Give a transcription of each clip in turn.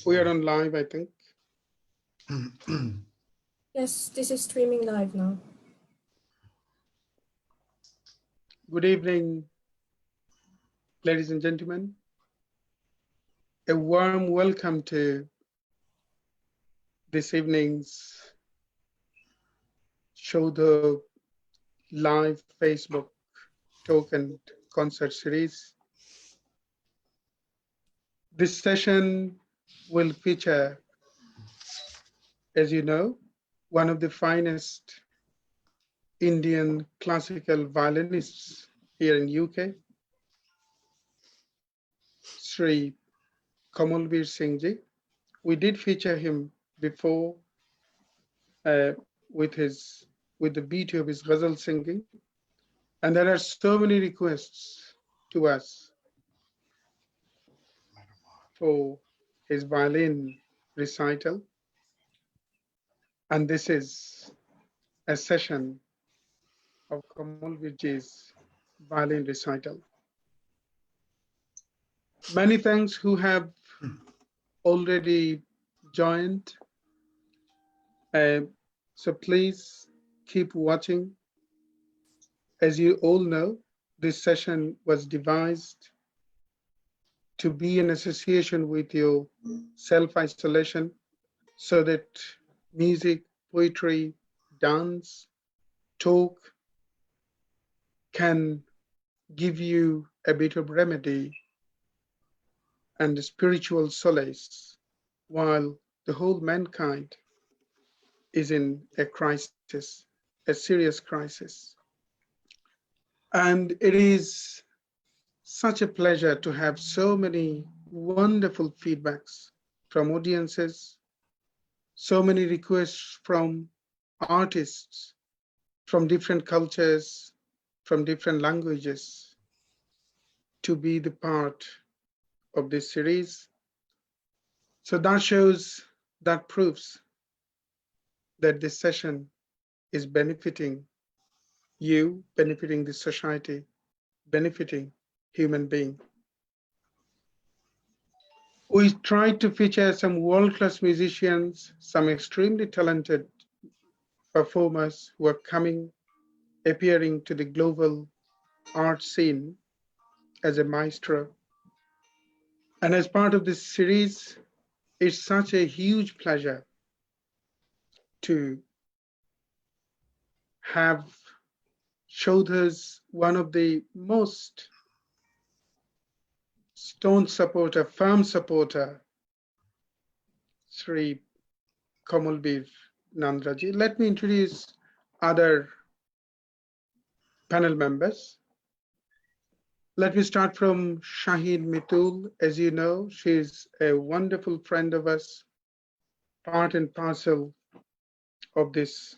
We are on live, I think. Yes, this is streaming live now. Good evening, ladies and gentlemen. A warm welcome to this evening's Saudha live Facebook talk and concert series. This session will feature, as you know, one of the finest Indian classical violinists here in UK, Sri Kamalbir Singh ji. We did feature him before with the beauty of his ghazal singing, and there are so many requests to us for his violin recital, and this is a session of Kamalbir ji's violin recital. Many thanks who have already joined. So please keep watching. As you all know, this session was devised to be in association with your self-isolation so that music, poetry, dance, talk can give you a bit of remedy and spiritual solace while the whole mankind is in a crisis, a serious crisis. And it is such a pleasure to have so many wonderful feedbacks from audiences, so many requests from artists from different cultures, from different languages to be the part of this series. So that shows, that proves that this session is benefiting you, benefiting the society, benefiting human being. We tried to feature some world-class musicians, some extremely talented performers who are coming, appearing to the global art scene as a maestro. And as part of this series, it's such a huge pleasure to have Saudha's one of the most stone supporter, firm supporter, Sri Kamalbir Nandra ji. Let me introduce other panel members. Let me start from Shaheen Mitul. As you know, she's a wonderful friend of us, part and parcel of this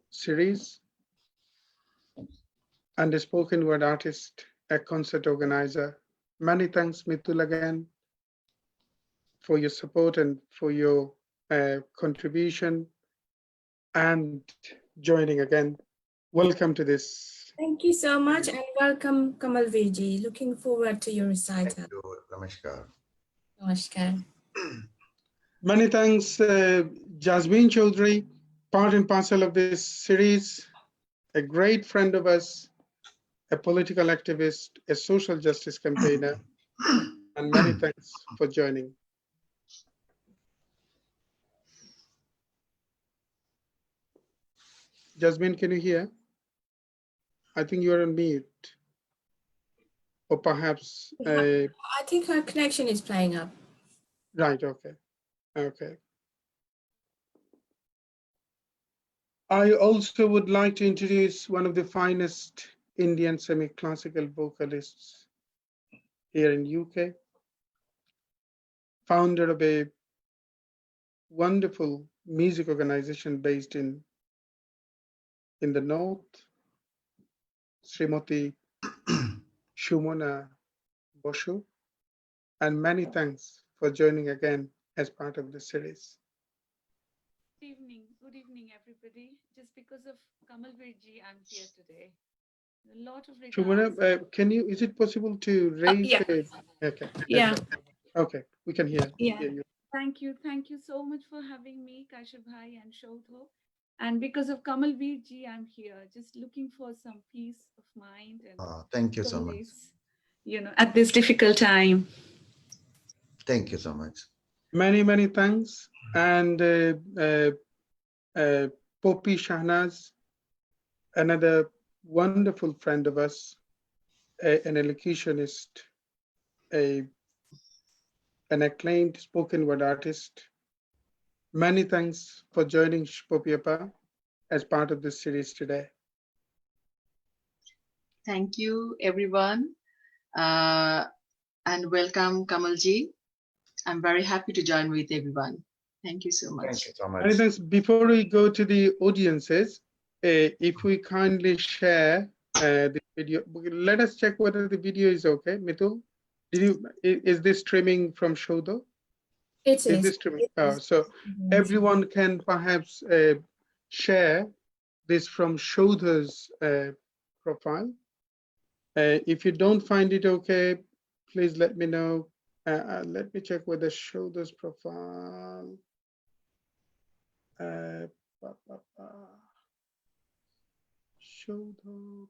series, and a spoken word artist, a concert organizer. Many thanks, Mitul, again, for your support and for your contribution and joining again. Welcome to this. Thank you so much and welcome, Kamalbir ji. Looking forward to your recital. Thank you. Namaskar. Namaskar. Many thanks, Jasmine Chaudhary, part and parcel of this series, a great friend of us, a political activist, a social justice campaigner, and many thanks for joining. Jasmine, can you hear? I think you are on mute. Or perhaps... I think her connection is playing up. Right, okay. Okay. I also would like to introduce one of the finest Indian semi-classical vocalists here in UK, founder of a wonderful music organization based in the north, Srimati Shumona Boshu, and many thanks for joining again as part of the series. Good evening, everybody. Just because of Kamalbir ji, I'm here today. A lot of regards. Shumona, can you? Is it possible to raise? Yeah. Okay. Yeah. Okay, we can hear. Yeah. Hear you. Thank you. Thank you so much for having me, Kashif Bhai and Shodho. And because of Kamalbir ji, I'm here, just looking for some peace of mind and Thank you so much. solace, at this difficult time. Thank you so much. Many thanks. And Poppy Shahnaz, another wonderful friend of us, an elocutionist, a, an acclaimed spoken word artist. Many thanks for joining Popiapa as part of this series today. Thank you, everyone, and welcome, Kamalji. I'm very happy to join with everyone. Thank you so much. Thank you so Many much. thanks. Before we go to the audiences, if we kindly share the video, let us check whether the video is okay. Mitul, is this streaming from Shodo? It Is is. this streaming? It is. So everyone can perhaps share this from Shoda's profile. If you don't find it okay, please let me know. Let me check whether Shoda's profile. Shodo.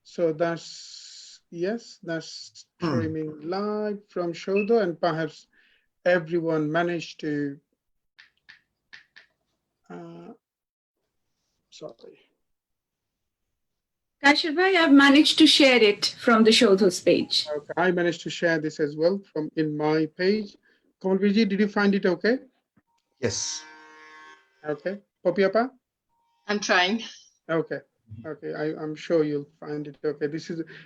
So that's, yes, that's streaming live from Shodo, and perhaps everyone managed to, sorry. Kashif Bhai, I've managed to share it from the Shodho's page. Okay, I managed to share this as well from in my page. Kamalbir, did you find it okay? Yes. Okay. Popiapa? I'm trying. Okay. Okay, I'm sure you'll find it okay.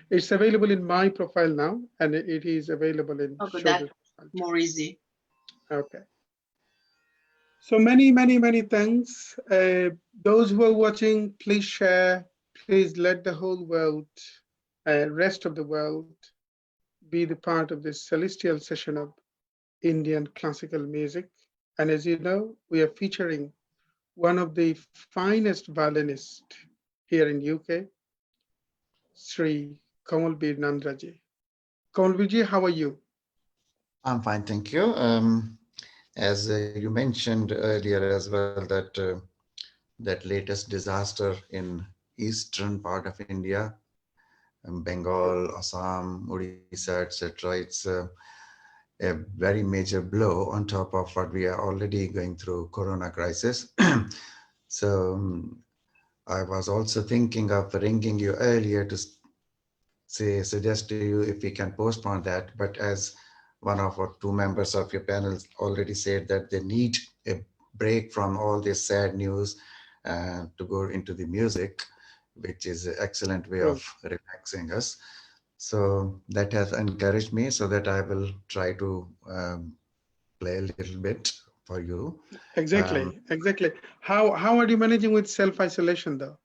It's available in my profile now, and it is available in Okay, Shodo's that's profile. more easy. Okay. So many thanks. Those who are watching, please share. Please let the whole world, rest of the world, be the part of this celestial session of Indian classical music. And as you know, we are featuring one of the finest violinists here in UK, Sri Kamalbir Nandraji. Kamalbirji, how are you? I'm fine, thank you. As you mentioned earlier as well, that latest disaster in eastern part of India, Bengal, Assam, Odisha, etc. It's a very major blow on top of what we are already going through Corona crisis. So I was also thinking of ringing you earlier to suggest to you if we can postpone that. But as one of or two members of your panel already said that they need a break from all this sad news to go into the music, which is an excellent way of relaxing us. So that has encouraged me so that I will try to play a little bit for you. Exactly. How are you managing with self-isolation though?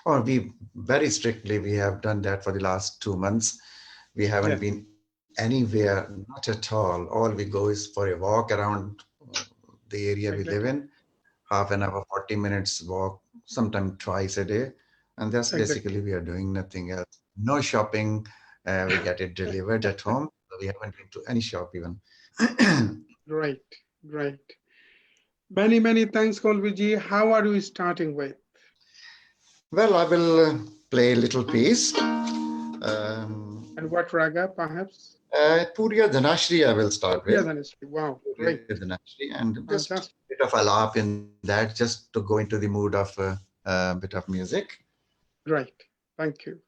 Or we very strictly, we have done that for the last 2 months. We haven't been anywhere, not at all. All we go is for a walk around the area we live in, half an hour, 40 minutes walk, sometimes twice a day. And that's basically, we are doing nothing else. No shopping. We get it delivered at home. So we haven't been to any shop even. Right. Many thanks, Kolviji. How are we starting with? Well, I will play a little piece. And what raga, perhaps? Puriya Dhanashri I will start with. Wow, Puriya great. Dhanashri, and just Fantastic. a bit of a laugh in that, just to go into the mood of a bit of music. Great. Thank you.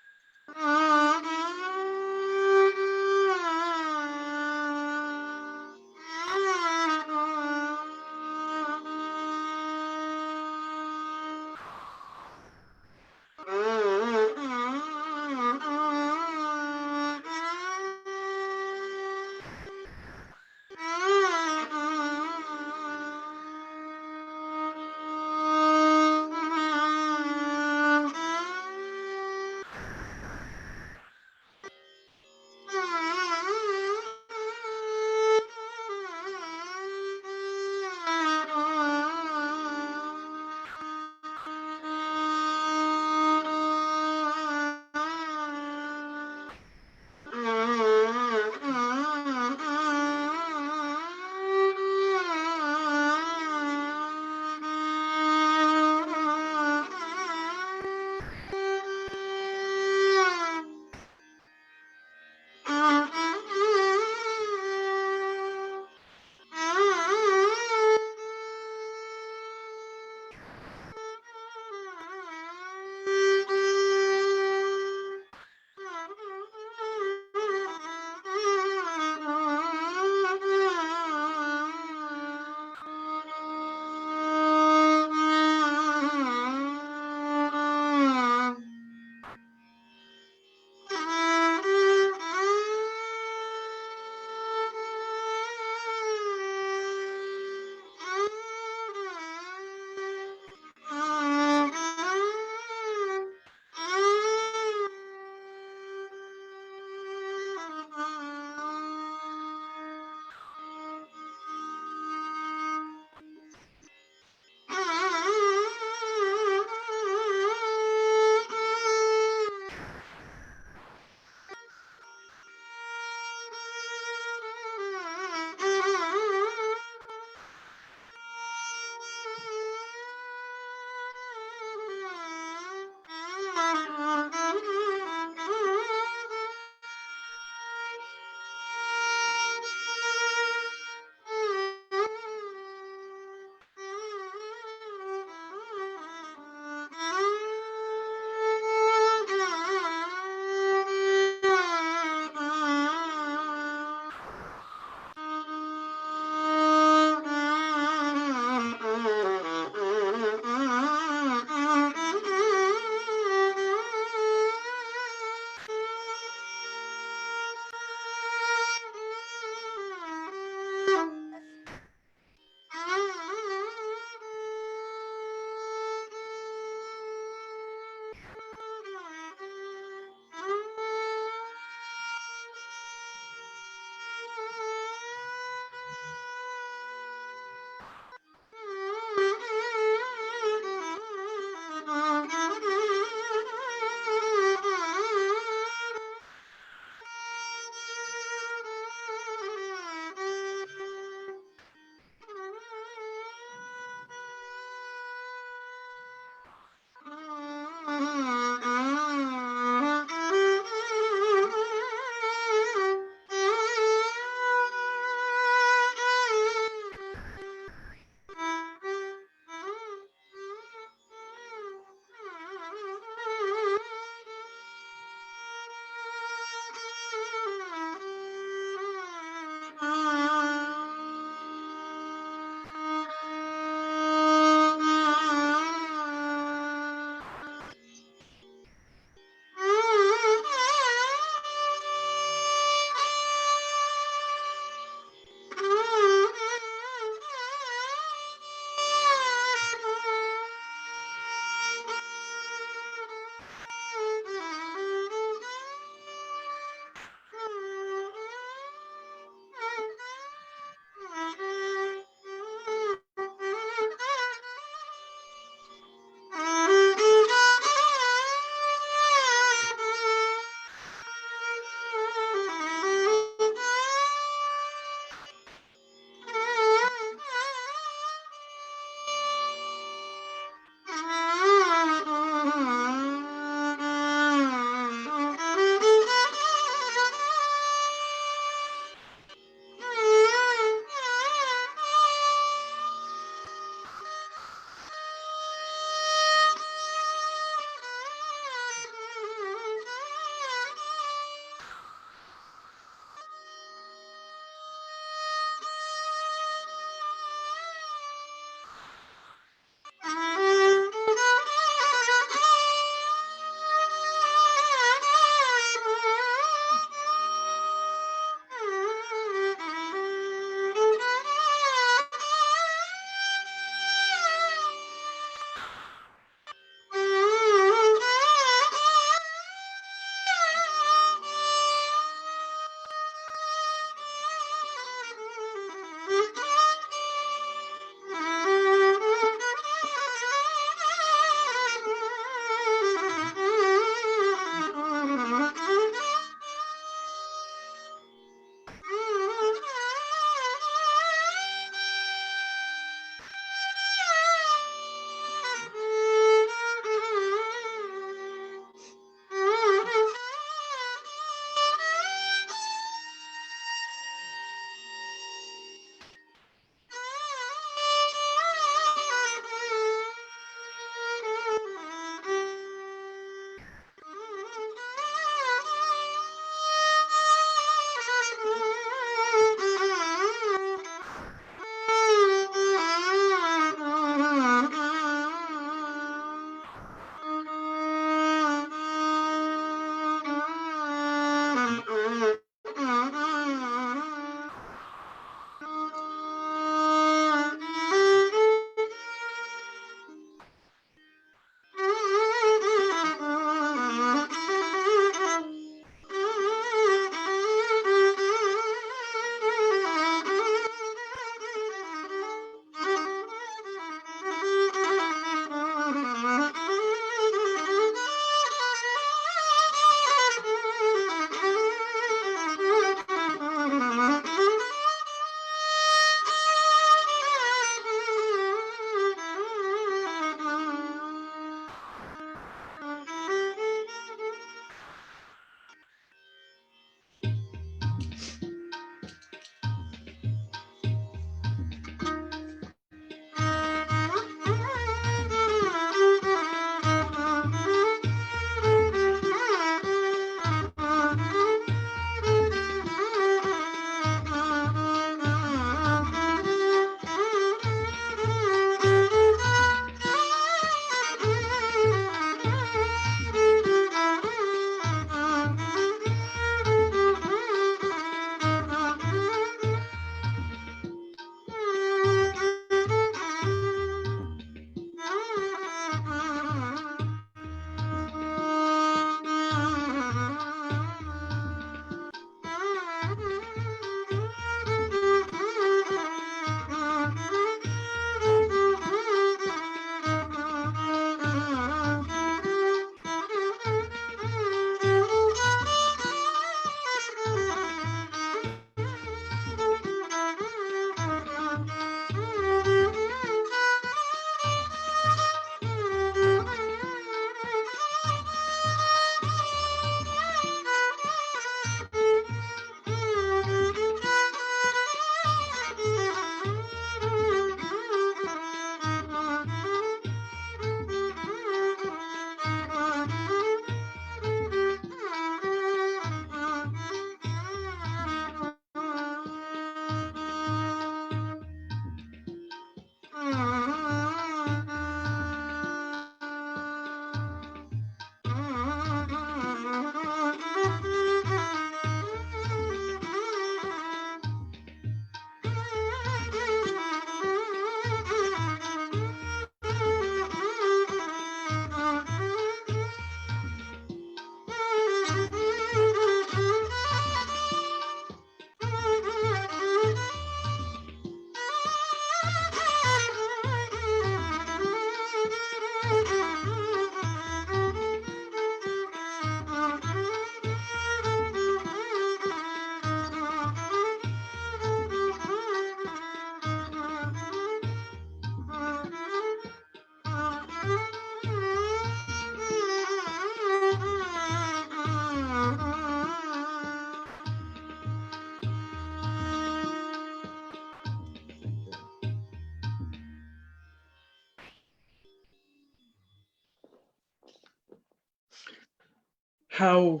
How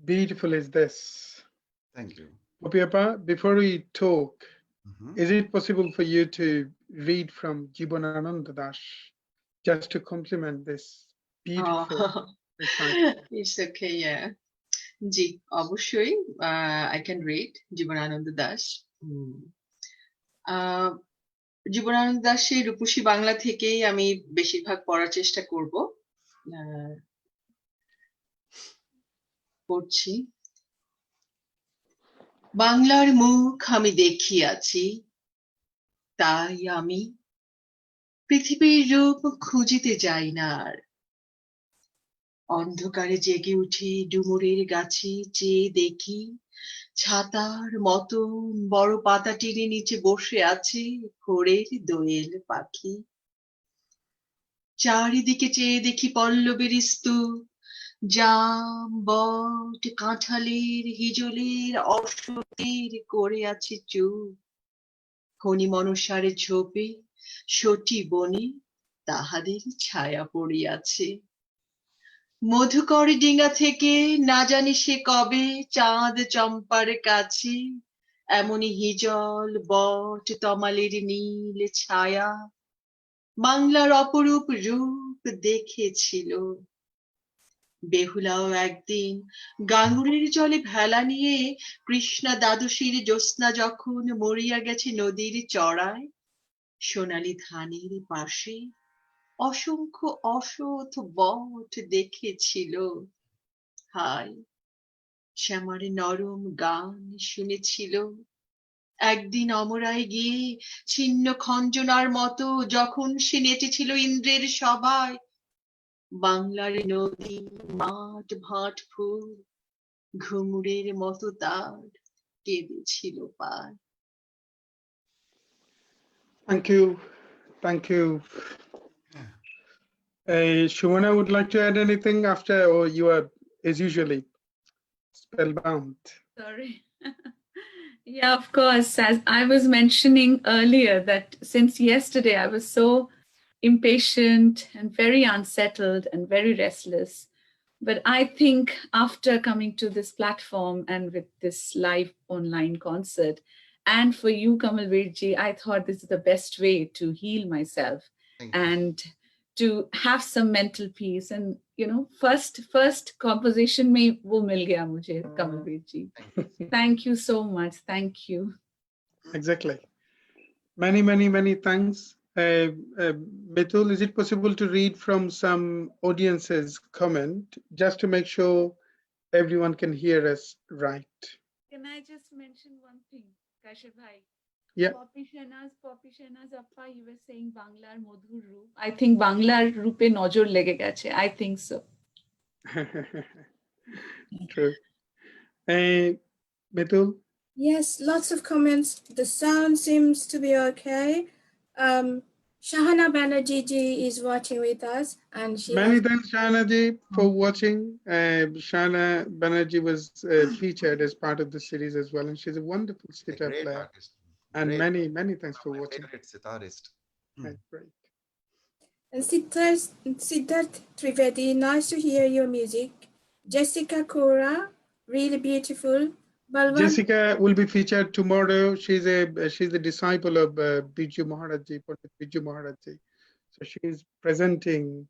beautiful is this? Thank you. Popiapa, before we talk, Mhm. is it possible for you to read from Jibanananda Das just to complement this beautiful Oh, recital? it's okay, yeah. জি, অবশ্যই I can read Jibanananda Das. আহ, জীবনানন্দ দাশের রূপসী বাংলা থেকেই আমি বেশিরভাগ পড়ার চেষ্টা করব। আহ, পড়ছি। বাংলার মুখ আমি দেখিয়াছি, তাই আমি পৃথিবীর রূপ খুঁজিতে যাই না আর। অন্ধকারে জেগে উঠি ডুমুরের গাছে, চেয়ে দেখি ছাতার মতো বড় পাতাটির নিচে বসে আছে ভোরের দোয়েল পাখি। চারিদিকে চেয়ে দেখি পল্লবের স্তূপ, জাম, বট, কাঁঠালের, হিজলের, অশ্বত্থের করে আছে চুপ। খনি মনসারে ঝোপে সটি বনে তাহাদের ছায়া পড়িয়াছে। মধুকর ডিঙা থেকে না জানি সে কবে চাঁদ চম্পার কাছে এমনি হিজল, বট, তমালের নীল ছায়া বাংলার অপরূপ রূপ দেখেছিল। বেহুলাও একদিন গাঙ্গুরের জলে ভেলা নিয়ে কৃষ্ণা দ্বাদশীর জ্যোৎস্না যখন মরিয়া গেছে নদীর চড়ায়, সোনালি ধানের পাশে অসংখ্য অশথ বট দেখেছিল। হায়, শ্যামার নরম গান শুনেছিল। একদিন অমরায় গিয়ে ছিন্ন খঞ্জনার মতো যখন সে নেচেছিল ইন্দ্রের সভায়, বাংলার নদী, মাঠ, ভাট ফুল ঘুঙুরের মতো তার কেঁদেছিল পায়। Thank you. Thank you. Shumana would like to add anything after, or you are, as usually, spellbound? Sorry. Yeah, of course. As I was mentioning earlier, that since yesterday I was so impatient and very unsettled and very restless. But I think after coming to this platform and with this live online concert, and for you, Kamalbirji, I thought this is the best way to heal myself Thank you. and to have some mental peace. And you know, first composition mein wo mil gaya mujhe, Kamalbirji. Thank you so much. Thank you. Exactly. Many, many, many thanks. Betul, is it possible to read from some audience's comment just to make sure everyone can hear us right? Can I just mention one thing, Kashif bhai? Yeah. Poppy Shehnaz Appa, you were saying Banglar Modhur Roop. I think Banglar Roope Nojor lege geche. I think so. True. Betul? Yes, lots of comments. The sound seems to be okay. Shahana Banerjee ji is watching with us, and she Many has thanks, Shana ji, for watching. Shana Banerjee was featured as part of the series as well, and she's a wonderful A sitar great player. artist. And Great. many, many thanks One for of my watching. favorite sitarist. Right, great. and Siddharth Trivedi. Nice to hear your music. Jessica Kora, really beautiful. Balwant, Jessica will be featured tomorrow. She's the disciple of Biju Maharaj ji, Pandit Biju Maharaj ji. So she's presenting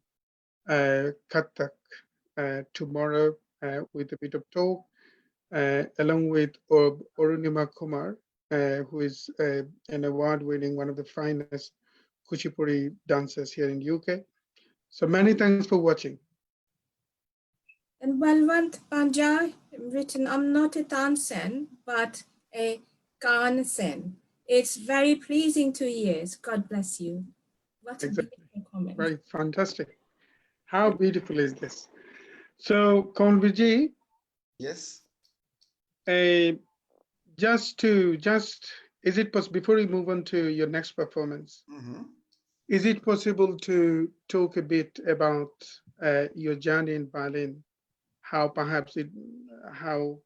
Kathak tomorrow with a bit of talk, along with Arunima Kumar, who is an award-winning, one of the finest Kuchipuri dancers here in UK. So many thanks for watching. and Balwant Panja, written, I'm not a Tansen, but a Kansen. It's very pleasing to ears. God bless you. What a Exactly. beautiful comment. Right, fantastic. How beautiful is this? So, Kamalbir, Yes. is it possible, before we move on to your next performance, Mhm. is it possible to talk a bit about your journey in violin, how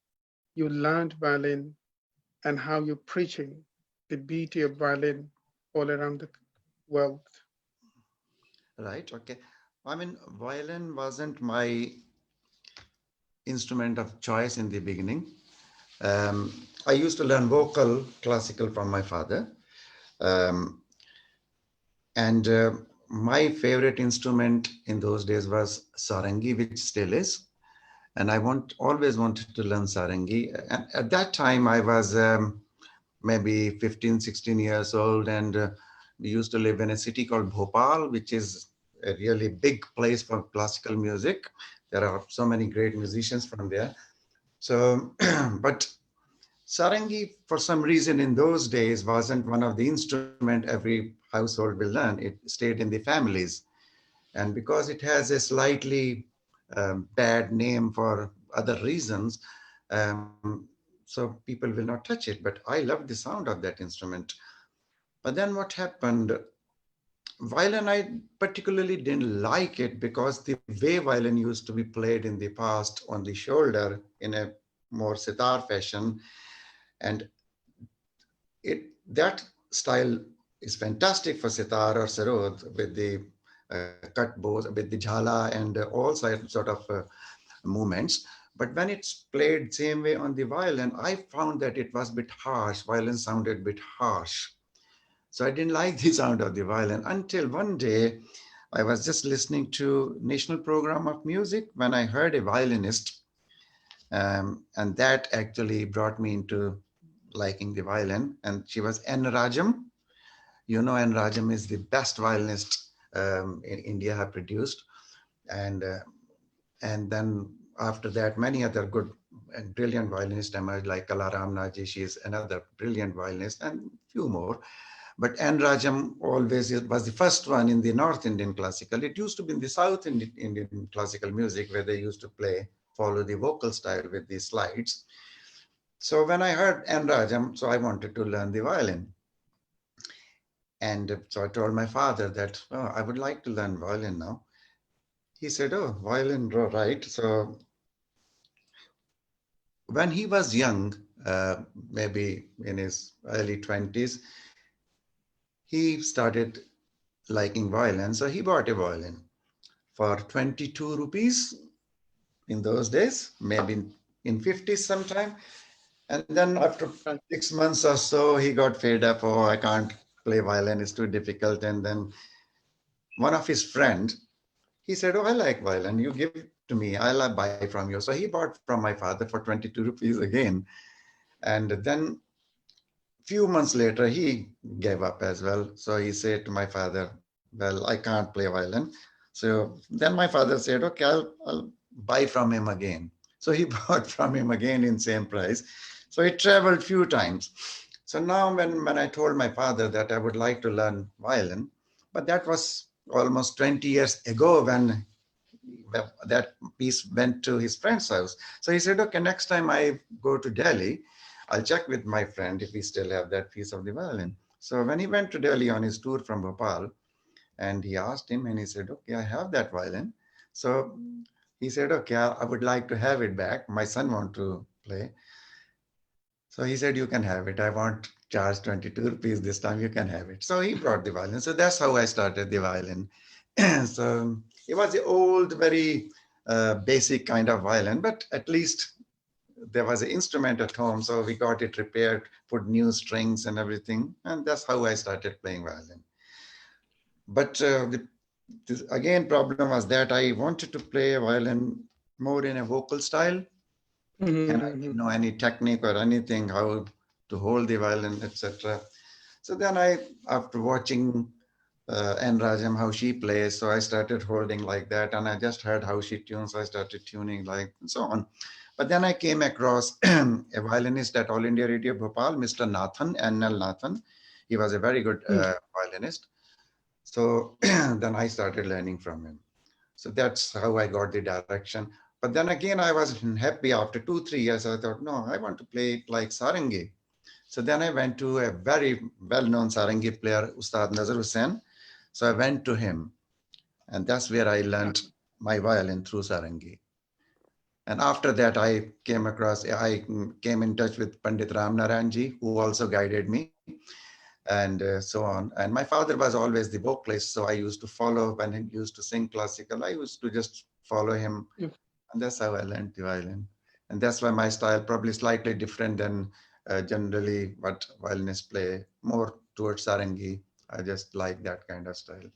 you learned violin, and how you're preaching the beauty of violin all around the world? Right. Okay. I mean, violin wasn't my instrument of choice in the beginning. I used to learn vocal classical from my father. Um, and my favorite instrument in those days was sarangi, which still is. And always wanted to learn sarangi. And at that time, I was maybe 15, 16 years old, and we used to live in a city called Bhopal, which is a really big place for classical music. There are so many great musicians from there. So, but sarangi, for some reason in those days, wasn't one of the instrument every household will learn. It stayed in the families. And because it has a slightly bad name for other reasons, so people will not touch it. But I love the sound of that instrument. But then what happened? Violin, I particularly didn't like it because the way violin used to be played in the past on the shoulder in a more sitar fashion, and that style is fantastic for sitar or sarod with the cut bows, with the jhala and all sort of movements. But when it's played same way on the violin, I found that it was a bit harsh. Violin sounded a bit harsh. So I didn't like the sound of the violin until one day I was just listening to National Program of Music when I heard a violinist. And that actually brought me into liking the violin. And she was N. Rajam. You know, N. Rajam is the best violinist in India have produced. And then after that, many other good and brilliant violinists emerged, like Kalaram Naji. She is another brilliant violinist, and few more. But N. Rajam always was the first one in the North Indian classical. It used to be in the South Indian classical music where they used to follow the vocal style with the slides. So when I heard N. Rajam, so I wanted to learn the violin. And so I told my father that, oh, I would like to learn violin now. He said, oh, violin, right. So when he was young, maybe in his early 20s, he started liking violin. So he bought a violin for 22 rupees in those days, maybe in 50s sometime. And then after 6 months or so, he got fed up. Oh, I can't play violin, it's too difficult. And then one of his friends, he said, oh, I like violin, you give it to me, I'll buy from you. So he bought from my father for 22 rupees again. And then few months later, he gave up as well. So he said to my father, well, I can't play violin. So then my father said, okay, I'll buy from him again. So he bought from him again in same price. So he traveled few times. So now when I told my father that I would like to learn violin, but that was almost 20 years ago when that piece went to his friend's house. So he said, okay, next time I go to Delhi, I'll check with my friend if we still have that piece of the violin. So when he went to Delhi on his tour from Bhopal, and he asked him and he said, okay, I have that violin. So he said, okay, I would like to have it back. My son wants to play. So he said, you can have it. I won't charge 22 rupees this time. You can have it. So he brought the violin. So that's how I started the violin. So it was the old, very basic kind of violin, but at least there was an instrument at home. So we got it repaired, put new strings and everything. And that's how I started playing violin. But again, problem was that I wanted to play violin more in a vocal style. And I didn't know any technique or anything, how to hold the violin, etc. So then after watching N. Rajam, how she plays, so I started holding like that, and I just heard how she tunes, I started tuning like, and so on. But then I came across a violinist at All India Radio Bhopal, Mr. Nathan, N.L. Nathan. He was a very good violinist. So then I started learning from him. So that's how I got the direction. But then again, I wasn't happy after 2-3 years. I thought, no, I want to play it like Sarangi. So then I went to a very well-known Sarangi player, Ustad Nazar Hussain. So I went to him, and that's where I learned my violin through Sarangi. And after that, I came in touch with Pandit Ram Narayanji, who also guided me, and so on. And my father was always the vocalist, so I used to follow when he used to sing classical. I used to just follow him And that's how I learned the violin. And that's why my style probably slightly different than generally what violinists play, more towards sarangi. I just like that kind of style.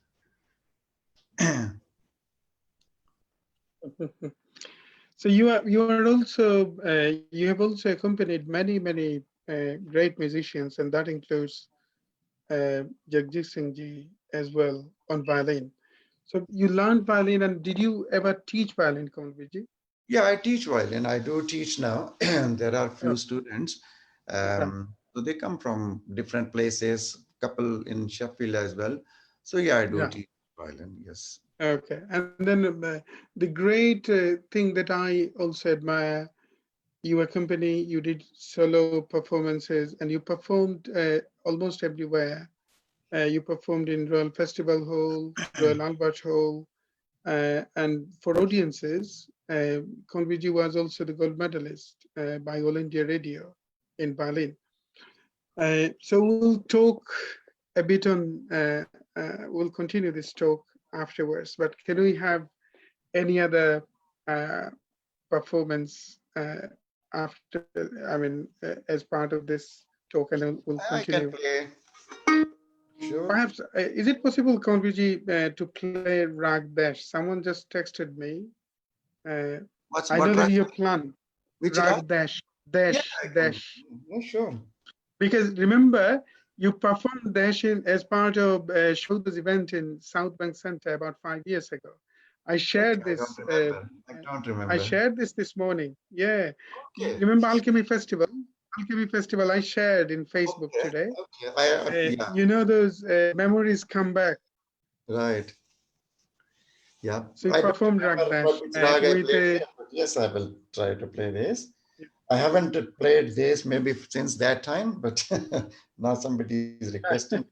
So you are also you have also accompanied many great musicians, and that includes Jagjit Singh ji as well on violin. So you learned violin, and did you ever teach violin, Kamalbir ji? Yeah, I teach violin. I do teach now. There are few students. Yeah. So they come from different places, couple in Sheffield as well. So yeah, I do Yeah. teach violin. Yes. Okay. And then the great thing that I also admire, you accompany, you did solo performances, and you performed almost everywhere. You performed in Royal Festival Hall, Royal Albert Hall, and for audiences, Conviji was also the gold medalist by All India Radio in Berlin. So we'll talk a bit on, we'll continue this talk afterwards, but can we have any other uh, performance after, I mean, as part of this talk, and then we'll I can continue. play. Sure. Perhaps, is it possible, Conviji, to play Rag Dash? Someone just texted me. Uh, What's I know what that rag? you have planned Which rag? Rag Dash, Yeah, Dash, I can. Dash. Yeah, sure. Because remember, you performed Dash as part of Saudha's event in South Bank Center about 5 years ago. I Okay, shared I don't this. remember. I don't I remember. shared this morning. Yeah, Okay. remember Alchemy Festival? Alchemy Festival. I shared in Facebook Okay. today. Okay. Yeah. You know, those memories come back. Right. Yeah. So you I don't performed Rag remember Dash which rag I with played a. here, but yes, I will try to play this. I haven't played this maybe since that time, but now somebody is requesting.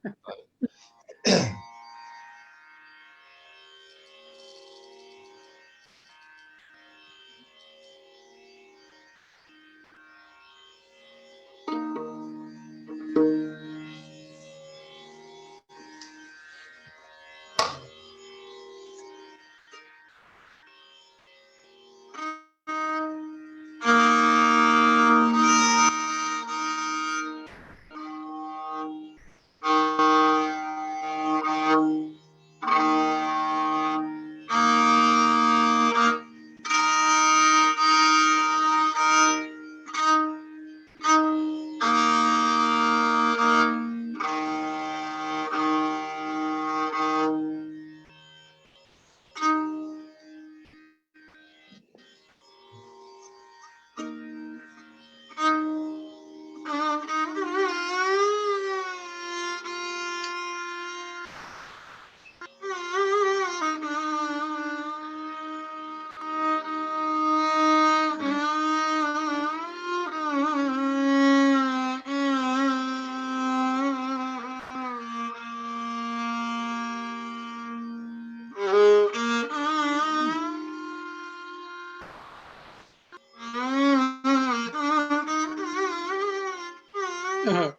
Uh,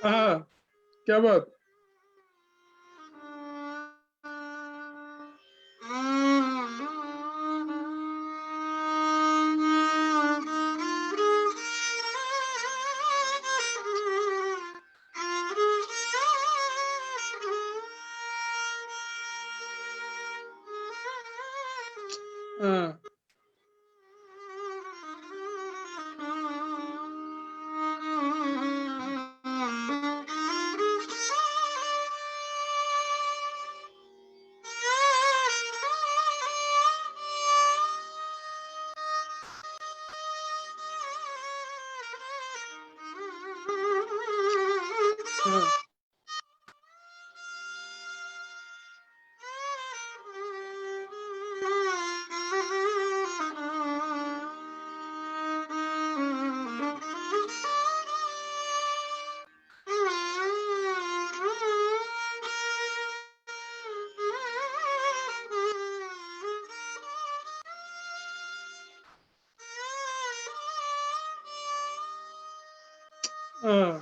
uh, क्या बात? Uh, uh, Uh,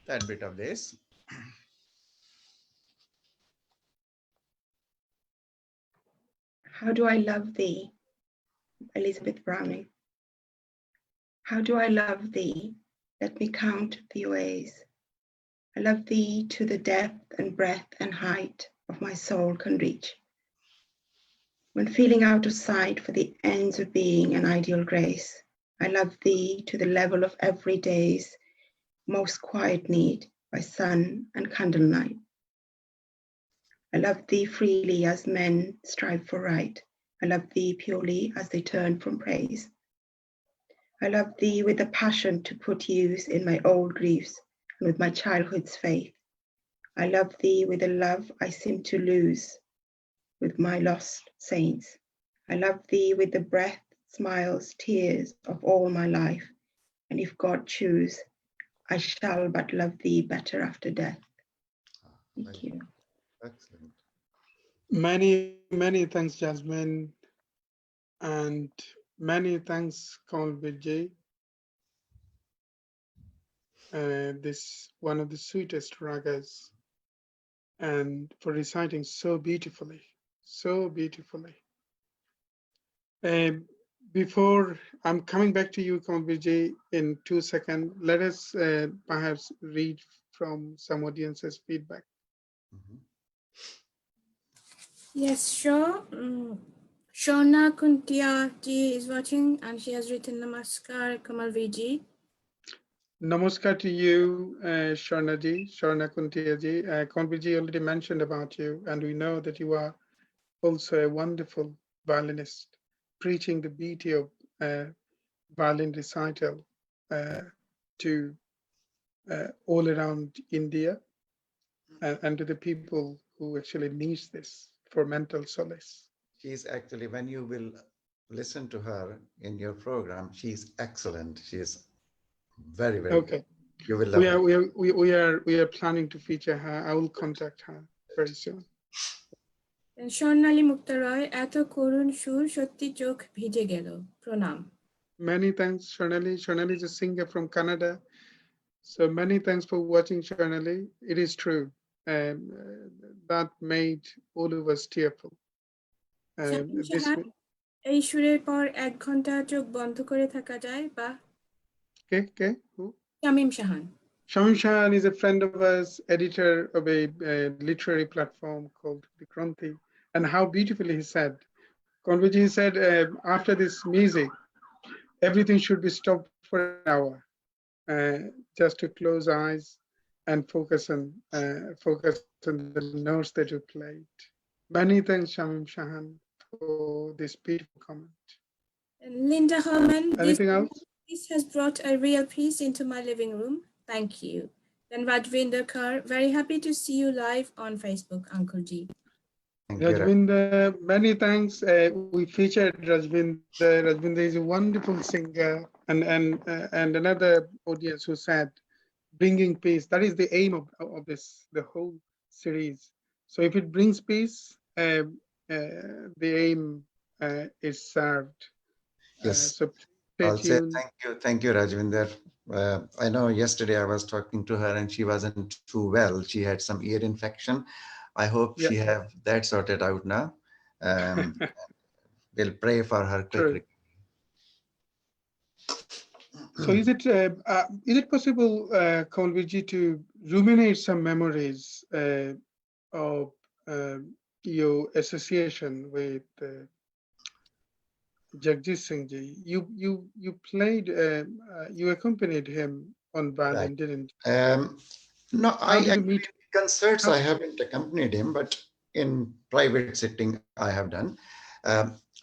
That bit of this. How do I love thee? Elizabeth Browning. How do I love thee? Let me count the ways. I love thee to the depth and breadth and height of my soul can reach. When feeling out of sight for the ends of being an ideal grace, I love thee to the level of every day's most quiet need by sun and candlelight. I love thee freely as men strive for right. I love thee purely as they turn from praise. I love thee with a passion to put use in my old griefs and with my childhood's faith. I love thee with a love I seem to lose with my lost saints. I love thee with the breath, smiles, tears of all my life. And if God choose, I shall but love thee better after death. Thank you. Excellent. many thanks, Jasmine, and many thanks, Kamalbir Ji. This one of the sweetest ragas, and for reciting so beautifully, so beautifully. Before I'm coming back to you, Kamalbir, in 2 seconds, let us perhaps read from some audience's feedback. Mhm. Yes, sure. Shona Kuntia ji is watching and she has written Namaskar Kamalbir ji. Namaskar to you, Sharna ji, Sharna Kuntia ji. Kamalbir ji already mentioned about you, and we know that you are also a wonderful violinist, preaching the beauty of violin recital to all around India and to the people who actually needs this for mental solace. She's actually, when you will listen to her in your program, she's excellent. She is very, very good. Okay, You will love her. we are planning to feature her. I will contact her very soon. And Shornali Muktaroy, Eto Korun Shur Shotti Chok Bhije Gelo. Pranam. Many thanks, Shonali. Shonali is a singer from Canada. So many thanks for watching, Shonali. It is true. That made all of us tearful. Shamim This Shahan, এই সুরের পর 1 ঘন্টা চোখ বন্ধ করে থাকা যায় বা okay. Who? Shamim Shahan Shamim Shahan is a friend of ours, editor of a literary platform called The Kranti. And how beautifully he said, Konviji said, after this music, everything should be stopped for an hour, just to close eyes and focus on the notes that you played. Many thanks, Shamim Shahan, for this beautiful comment. And Linda Holman, Anything else? this has brought a real peace into my living room. Thank you. Then Rajvinder Kaur, very happy to see you live on Facebook, Uncle G. Thank you. Rajvinder, many thanks. We featured Rajvinder. Rajvinder is a wonderful singer, and another audience who said, bringing peace. That is the aim of this, the whole series. So if it brings peace, the aim is served. Yes. So stay I'll say tuned. thank you, Rajvinder. I know yesterday I was talking to her and she wasn't too well. She had some ear infection. I hope she have that sorted out now. We'll pray for her quick True. recovery. So is it possible, Kamalbir, to ruminate some memories of your association with Jagjit Singh ji? You played, you accompanied him on violin, Right. didn't you? No, How did you meet? concerts How- I haven't accompanied him, but in private sitting I have done.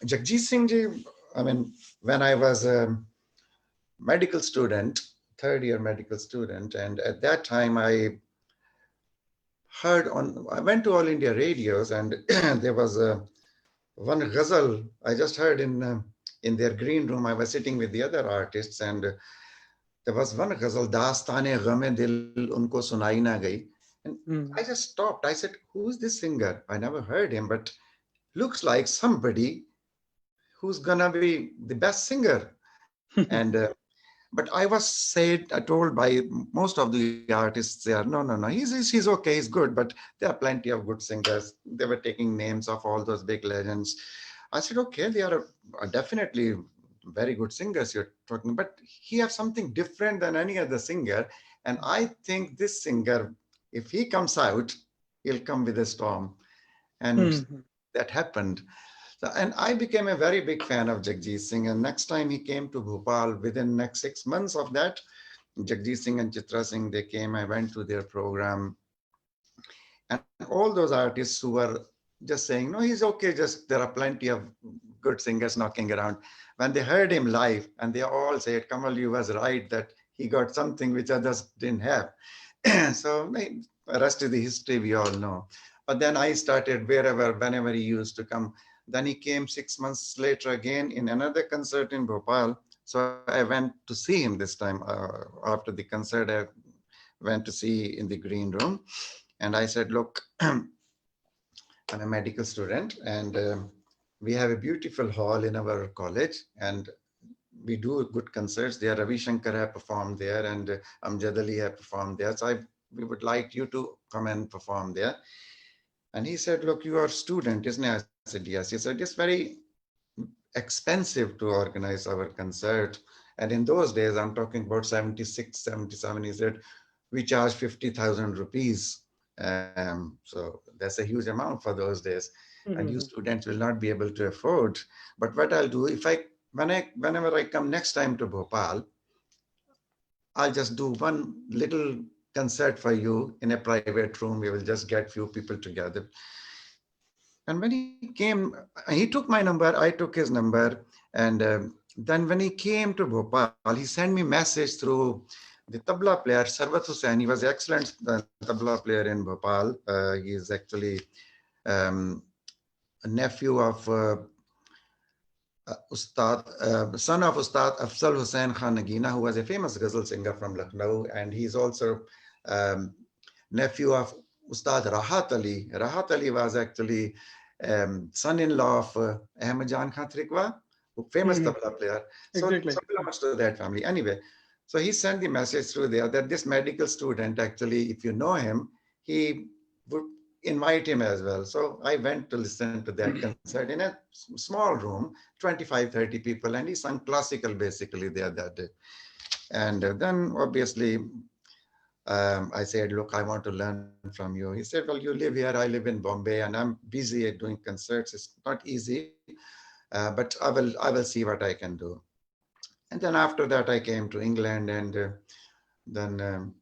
Jagjit Singh ji, I mean, when I was a medical student, third year medical student, and at that time I went to All India radios and there was one ghazal I just heard in their green room. I was sitting with the other artists and there was one ghazal, Dastane Ghame Dil Unko Sunai Na Gayi. And I just stopped. I said, who's this singer? I never heard him, but looks like somebody who's gonna be the best singer. And but I was told by most of the artists there, no, he's okay, he's good, but there are plenty of good singers. They were taking names of all those big legends. I said, okay, they are definitely very good singers you're talking, but he has something different than any other singer. And I think this singer, if he comes out, he'll come with a storm. And that happened. And I became a very big fan of Jagjit Singh. And next time he came to Bhopal, within next 6 months of that, Jagjit Singh and Chitra Singh, they came. I went to their program. And all those artists who were just saying, no, he's okay, just there are plenty of good singers knocking around. When they heard him live, and they all said, Kamal, you was right that he got something which others didn't have. So the rest of the history we all know. But then I started whenever he used to come. Then he came 6 months later again in another concert in Bhopal. So I went to see him this time. After the concert, I went to see in the green room. And I said, look, I'm a medical student and we have a beautiful hall in our college and we do good concerts there. Ravi Shankar have performed there and Amjad Ali have performed there. So we would like you to come and perform there. And he said, look, you are a student, isn't it? I said, yes. He said, it's very expensive to organize our concert. And in those days, I'm talking about 76, 77, he said, we charge 50,000 rupees. So that's a huge amount for those days. And you Mhm. students will not be able to afford. But what I'll do, whenever I come next time to Bhopal, I'll just do one little concert for you in a private room. We will just get few people together. And when he came, he took my number, I took his number. And then when he came to Bhopal, he sent me message through the tabla player, Sarvat Hussain. He was excellent tabla player in Bhopal. He is actually um, a nephew of son of Ustad Afzal Hussain Khan Nagina, who was a famous ghazal singer from Lucknow. And he's also um, nephew of Ustad Rahat Ali. Rahat Ali was actually son-in-law of Ahmed Jan Khan Trikwa, famous Mhm. tabla player. Exactly. So belongs to that family. Anyway, so he sent the message through there that this medical student, actually, if you know him, he would invite him as well. So I went to listen to that concert in a small room, 25, 30 people, and he sung classical basically there that day. And then obviously I said, look, I want to learn from you. He said, well, you live here, I live in Bombay, and I'm busy at doing concerts. It's not easy, but I will see what I can do. And then after that, I came to England, and then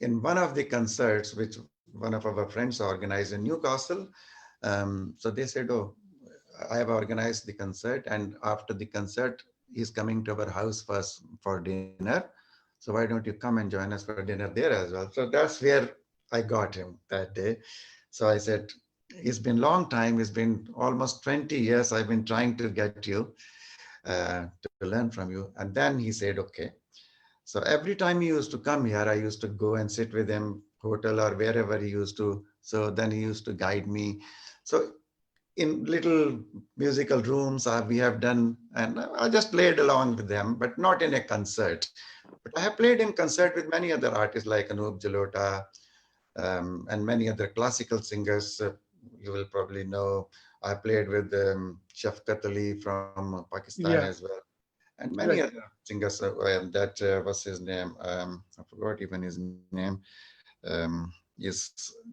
in one of the concerts, which one of our friends organized in Newcastle, so they said, oh, I have organized the concert, and after the concert, he's coming to our house first for dinner. So why don't you come and join us for dinner there as well? So that's where I got him that day. So I said, it's been long time. It's been almost 20 years. I've been trying to get you to learn from you. And then he said, okay. So every time he used to come here, I used to go and sit with him, hotel or wherever he used to. So then he used to guide me. So in little musical rooms we have done, and I just played along with them, but not in a concert. But I have played in concert with many other artists like Anup Jalota and many other classical singers. You will probably know. I played with Shafqat Ali from Pakistan as Yeah. well, and many Right. other singers. That was his name. I forgot even his name. Is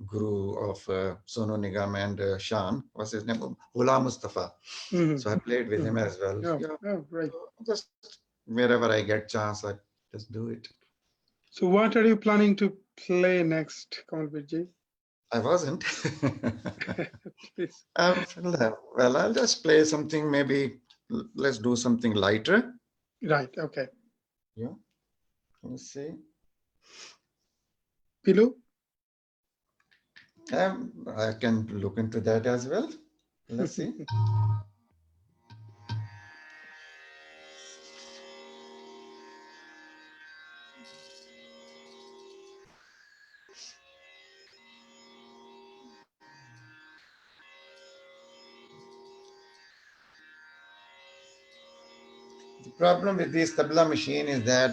guru of Sonu Nigam and Shan. What's his name? Ghulam Mustafa. So I Mhm. played with him Mhm. as well. Oh, Yeah. oh, right. Just wherever I get chance, I just do it. So what are you planning to play next, Kamalbir? I wasn't. Please. Well, I'll just play something. Maybe let's do something lighter. Right. Okay. Yeah. Let's see. Pilu? I can look into that as well. Let's see. The problem with this tabla machine is that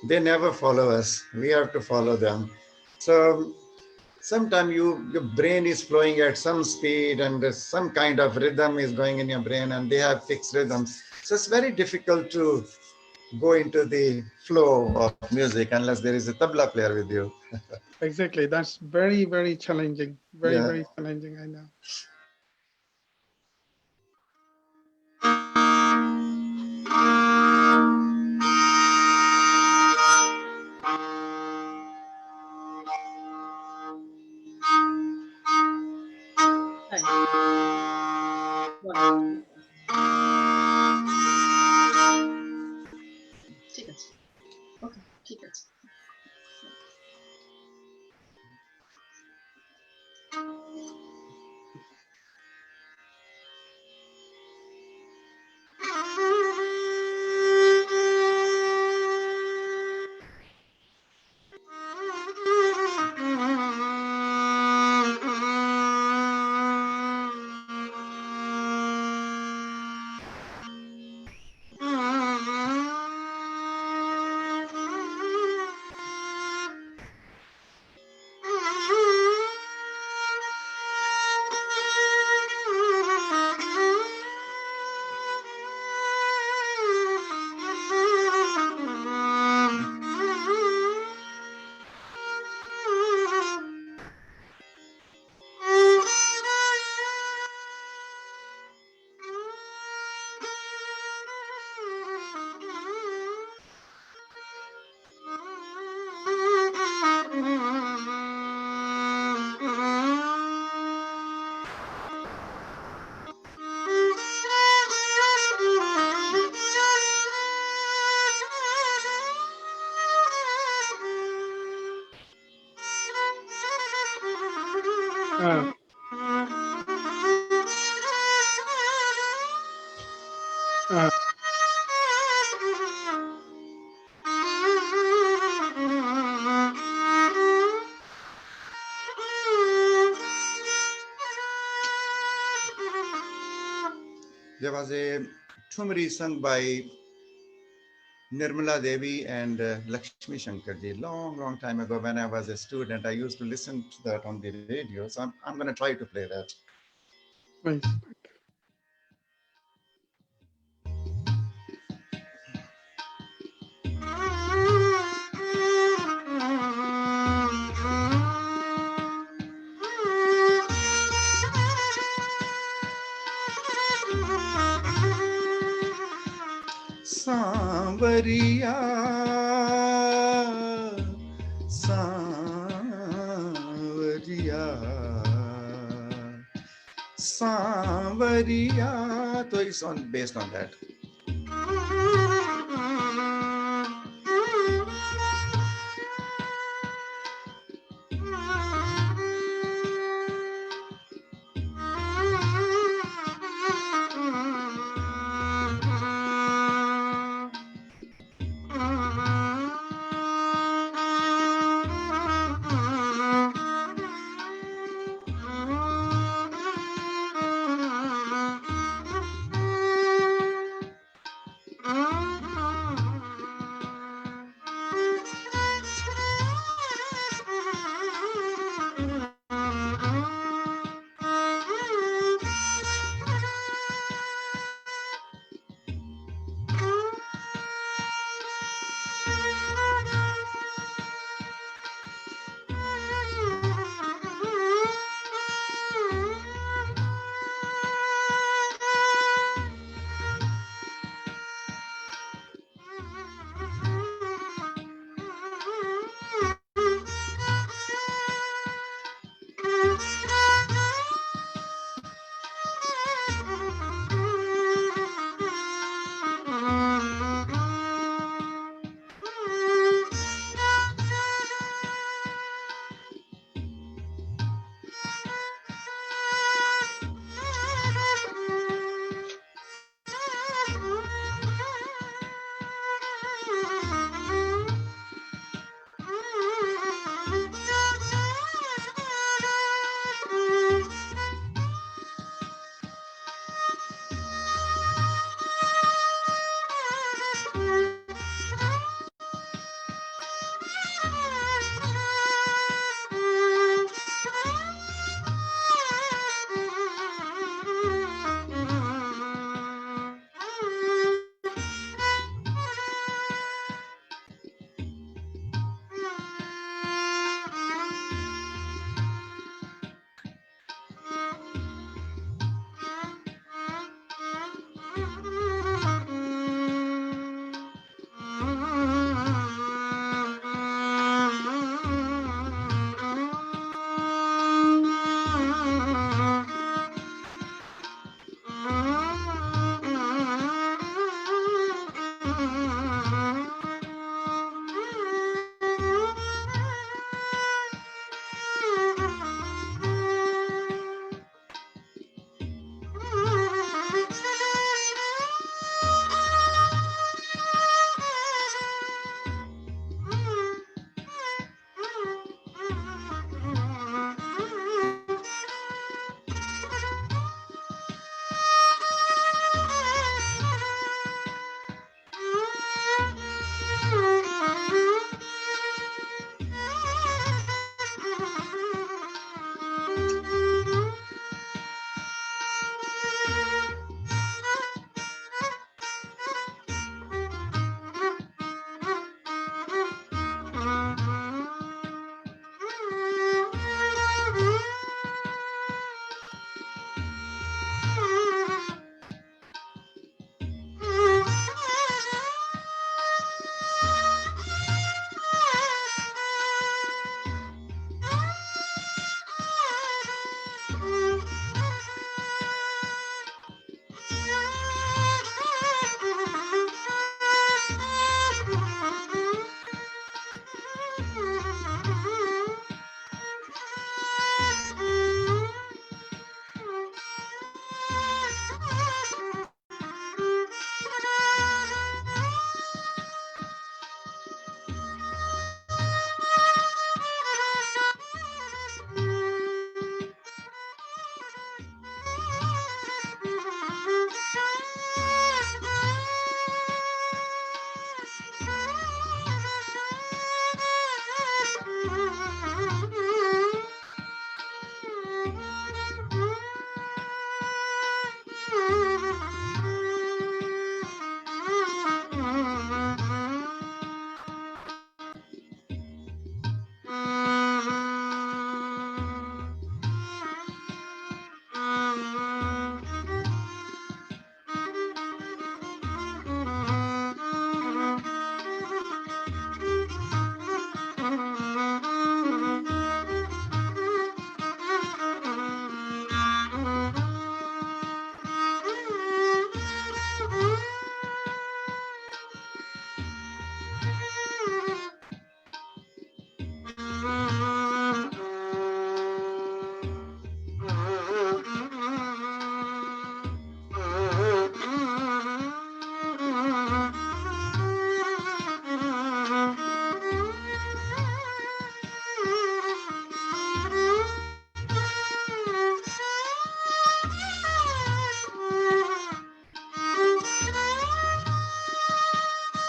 they never follow us. We have to follow them. So sometimes your brain is flowing at some speed and some kind of rhythm is going in your brain, and they have fixed rhythms. So it's very difficult to go into the flow of music unless there is a tabla player with you. Exactly. That's very, very challenging. Very, Yeah. very challenging, I know. ঠিক আছে, ওকে, ঠিক আছে। Uh, There was a Thumri sung by Nirmala Devi and Lakshmi Shankarji long time ago when I was a student. I used to listen to that on the radio. So I'm going to try to play that. Please. Sanvaria, Sanvaria, Sanvaria. So it's based on that.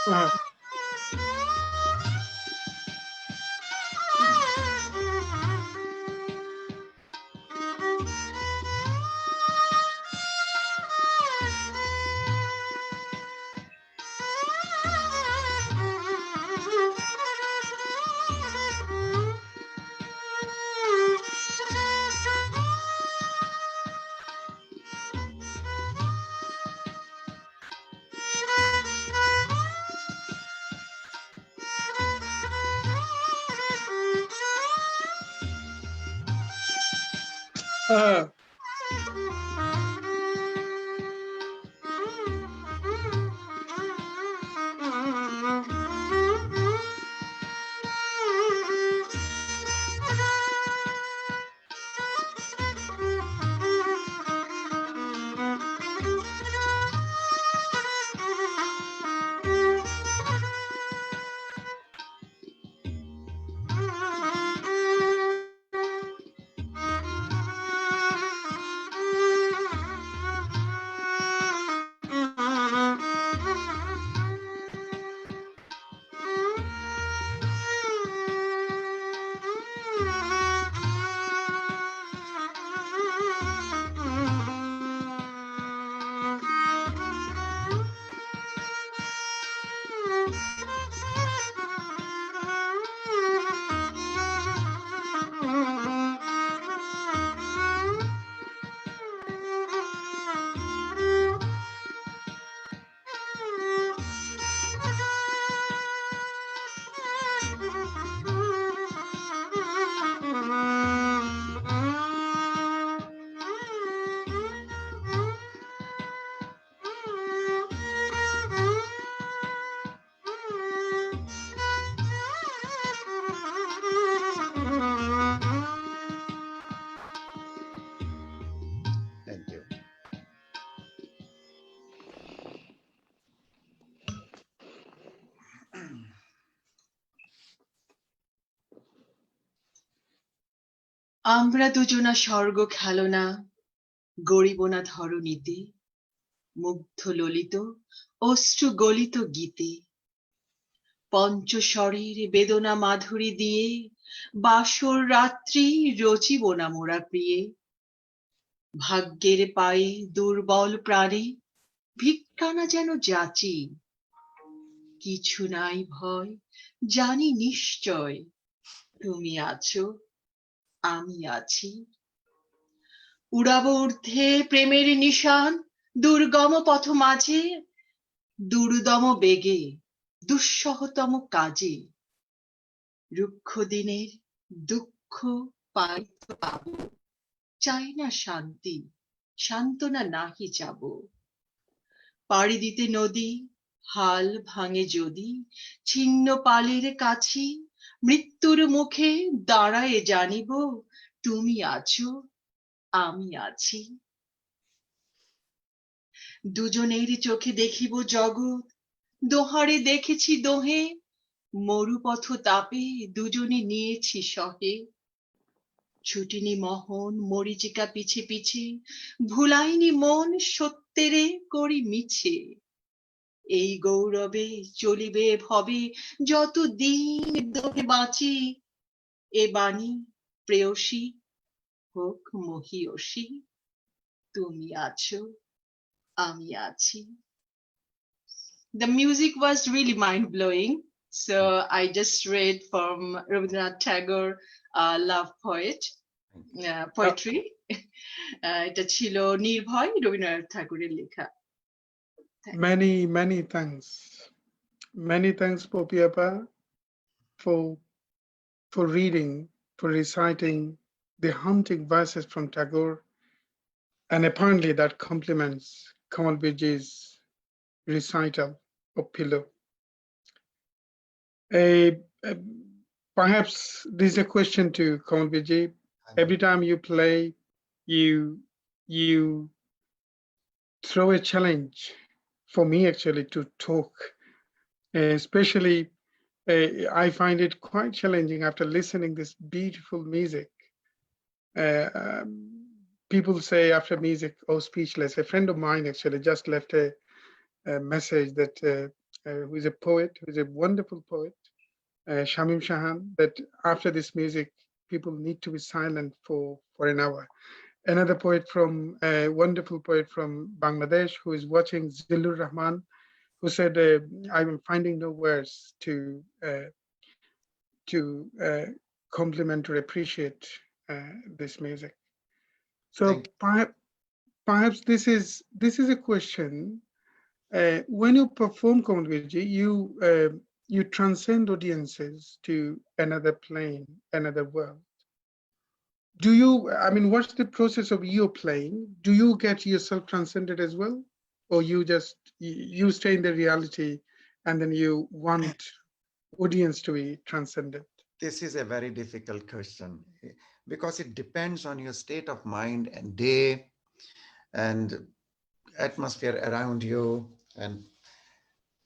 Uh, uh, Thank you. আমরা দুজনা স্বর্গ খেলনা গড়িব না ধরণীতে, মুগ্ধ ললিত অশ্রু গলিত গীতে, পঞ্চস্বরের বেদনা মাধুরী দিয়ে বাসর রাত্রি রচিব না মোরা প্রিয়ে। ভাগ্যের পায়ে দুর্বল প্রাণে ভিক্ষানা যেন যাচি, কিছু নাই ভয় জানি নিশ্চয় তুমি আছো আমি আছি। উড়াব ঊর্ধ্বে প্রেমের নিশান দুর্গম পথ মাঝে, দুর্দম বেগে দুঃসহতম কাজে, রুক্ষ দিনের দুঃখ পাইতে পাব, চাই না শান্তি সান্ত্বনা নাহি যাব। পাড়ি দিতে নদী হাল ভাঙে যদি, ছিন্ন পালের কাছি মৃত্যুর মুখে দাঁড়ায়ে জানিব তুমি আছো আমি আছি। দুজনের চোখে দেখিব জগৎ, দোহারে দেখেছি দোহে, মরুপথ তাপে দুজনে নিয়েছি সহে। ছুটিনি মহন মরিচিকা পিছে পিছে, ভুলাইনি মন সত্যেরে করি মিছে। এই গৌরবে চলিবে ভবে যত দিন দোহে বাঁচি, এ বাণী প্রেয়সী হোক মহিয়সী, তুমি আছো আমি আছি। The music was really mind-blowing. So I just read from Rabindranath Tagore, love poetry. এটা ছিল নির্ভয় রবীন্দ্রনাথ ঠাকুরের লেখা। many thanks. Many thanks, Popiapa, for reading, for reciting the haunting verses from Tagore. And apparently that complements Kamalbir's recital of Pillow. Perhaps this is a question to Kamalbir. Every time you play, you throw a challenge for me actually to talk. Especially, I find it quite challenging after listening this beautiful music. People say after music, oh, speechless. A friend of mine actually just left a message that who is a poet, who is a wonderful poet, Shamim Shahan, that after this music, people need to be silent for an hour. Another poet from, a wonderful poet from Bangladesh, who is watching, Zilur Rahman, who said, I'm finding no words to compliment or appreciate this music. So Thank perhaps this is a question. When you perform Kamalbirji, you transcend audiences to another plane, another world. Do you? I mean, what's the process of your playing? Do you get yourself transcended as well, or you stay in the reality, and then you want audience to be transcended? This is a very difficult question because it depends on your state of mind and day and atmosphere around you. And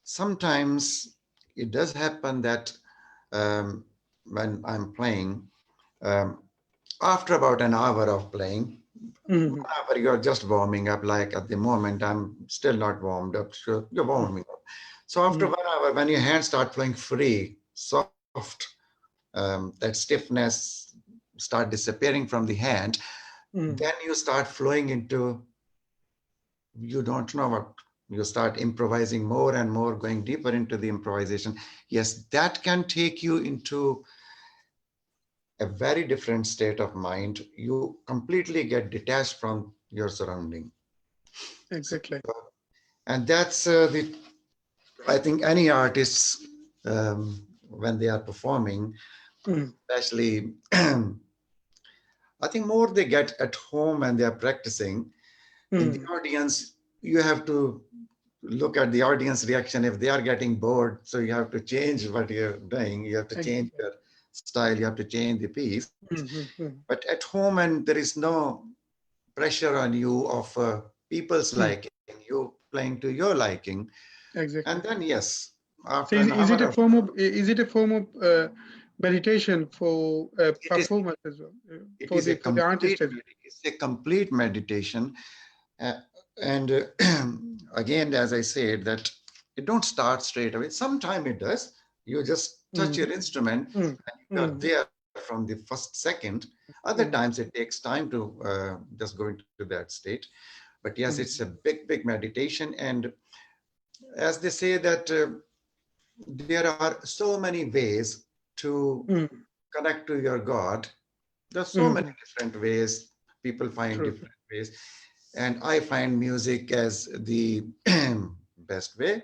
sometimes it does happen that when I'm playing, um, after about an hour of playing, Mhm, 1 hour you're just warming up. Like at the moment, I'm still not warmed up. So you're warming up. So after mhm, 1 hour, when your hands start flowing free, soft, that stiffness start disappearing from the hand, mhm. then you start flowing into, you don't know what, you start improvising more and more, going deeper into the improvisation. Yes, that can take you into a very different state of mind. You completely get detached from your surrounding. So, Exactly. and that's I think any artists, when they are performing, Mhm, especially, I think more they get at home and they are practicing. In the mhm. audience, you have to look at the audience reaction. If they are getting bored, so you have to change what you're doing. You have to change Exactly. your style. You have to change the piece. Mhm, mhm, But at home, and there is no pressure on you of people's mhm. liking, you playing to your liking. And Exactly. then, yes, So after an is hour it a of, form of meditation for it is performers as well, it for is a the artist as well? it's a complete meditation. Uh, and again, as I said, that it don't start straight away. Sometime it does. You just touch Mm, your instrument mm, and you're mm, there from the first second. Other mm, times it takes time to just go into that state. But yes, it's a mm, big meditation. And as they say that there are so many ways to mm, connect to your God. There's so many mm. different ways. People find True. different ways. And I find music as the best way.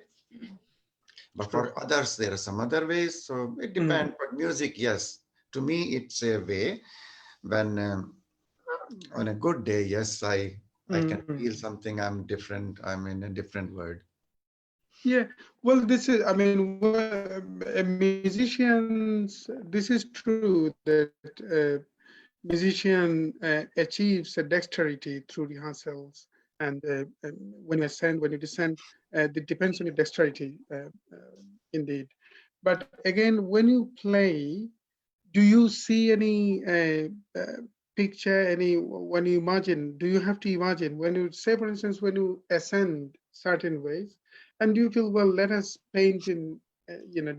But True. for others, there are some other ways. So it Mm, depends. But music, yes, to me, it's a way. When on a good day, yes, I can mm. feel something. I'm different. I'm in a different world. Yeah. Well, this is. I mean, musicians. This is true that musician achieves a dexterity through rehearsals, and when you ascend, when you descend, it depends on your dexterity, indeed. But again, when you play, do you see any picture, any, when you imagine, do you have to imagine, when you say, for instance, when you ascend certain ways, and do you feel, well, let us paint in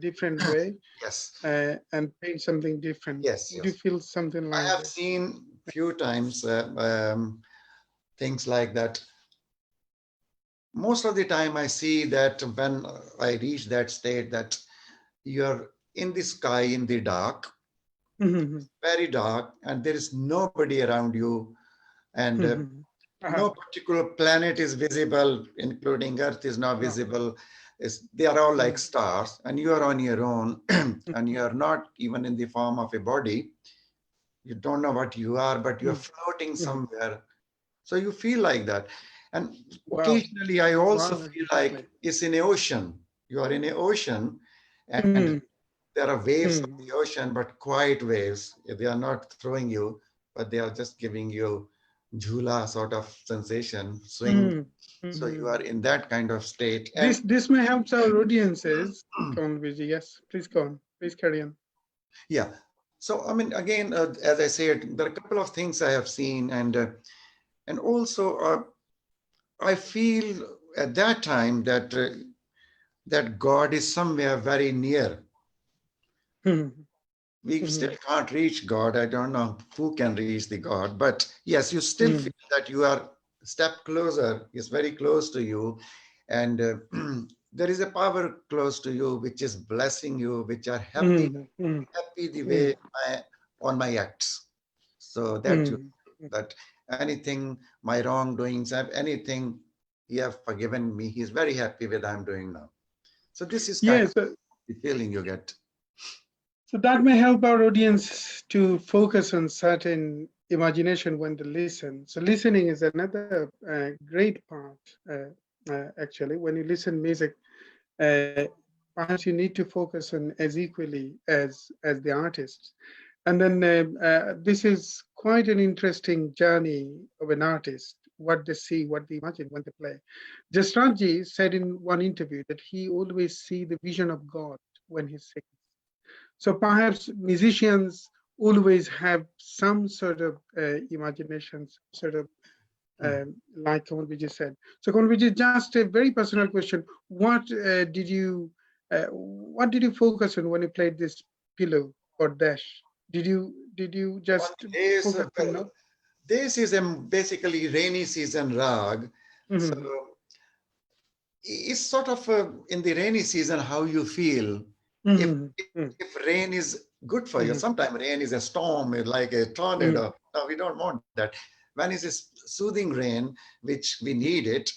different way, Yes, and paint something different? yes, Would you yes. feel something I like have that? seen few times things like that. Most of the time, I see that when I reach that state, that you're in the sky in the dark, Mhm, very dark, and there is nobody around you, and mhm. Uh-huh. no particular planet is visible, including Earth is not No. visible. They are all like Mm, stars, and you are on your own, mm, and you are not even in the form of a body. You don't know what you are, but you're mm, floating mm. somewhere. So you feel like that. And Wow. occasionally, I also Wow, feel exactly. like it's in the ocean. You are in the ocean, and Mm, there are waves of mm, the ocean, but quiet waves. They are not throwing you, but they are just giving you jhula sort of sensation, swing. mm, So you mhm. are in that kind of state. And This may help our audiences. Come on, Vijay. Yes, please go on. Please carry on. yeah. So I mean, again, as I said, there are a couple of things I have seen, and also I feel at that time that that God is somewhere very near. Mhm. We still can't reach God. I don't know who can reach the God, but yes, you still feel that you are a step closer. It's very close to you, and there is a power close to you which is blessing you, which are happy, happy the way on my acts. So that you that anything my wrongdoings have anything He have forgiven me. He's very happy with I'm doing now. So this is kind Yes, of the feeling you get. so that may help our audience to focus on certain imagination when they listen. So listening is another great part, actually. When you listen music, uh, perhaps you need to focus on as equally as the artist. And then this is quite an interesting journey of an artist, what they see, what they imagine when they play. Jasrajji said in one interview that he always see the vision of God when he sings. So perhaps musicians always have some sort of imaginations, sort of like Kamalbir said. So Kamalbir, just a very personal question: what did you focus on when you played this pillow or dash? Did you On just the days, focus on well, note? this is a basically rainy season rag. So Mhm, it's sort of in the rainy season how you feel. If, mhm, if mhm, if rain is good for you, mhm, sometimes rain is a storm, it's like a mhm. tornado. No, we don't want that. When it's a soothing rain, which we need it,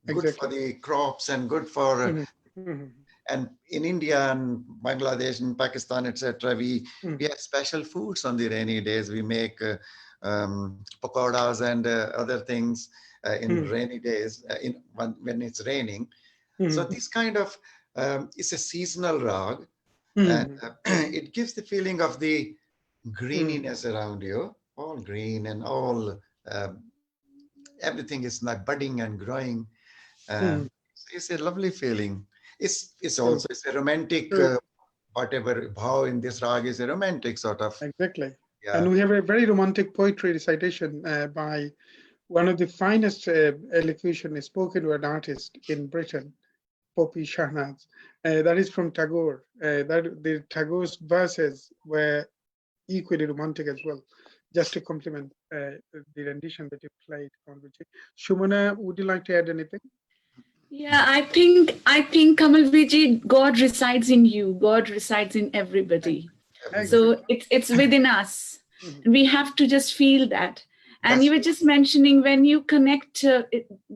good for Exactly. the crops and good for Mhm, mhm, and in India and Bangladesh and Pakistan, etc., mhm, we have special foods on the rainy days. We make pakoras and other things in mhm, rainy days when it's raining. So mhm, this kind of is a seasonal rag, and mhm, it gives the feeling of the mhm, greeniness around you, all green and all everything is like budding and growing. Um, mhm. it's a lovely feeling. It's So, also it's a romantic so whatever bhau in this rag is a romantic sort of exactly. yeah. And we have a very romantic poetry recitation by one of the finest elocution spoken word artists in Britain, Poppy Shahnaz. That is from Tagore. That the Tagore's verses were equally romantic as well. Just to compliment the rendition that you played, Konviji. Shumana, would you like to add anything? Yeah, I think Kamalviji, God resides in you. God resides in everybody. Everybody. So it's within us. Mhm. We have to just feel that. And you That's were just mentioning when you connect,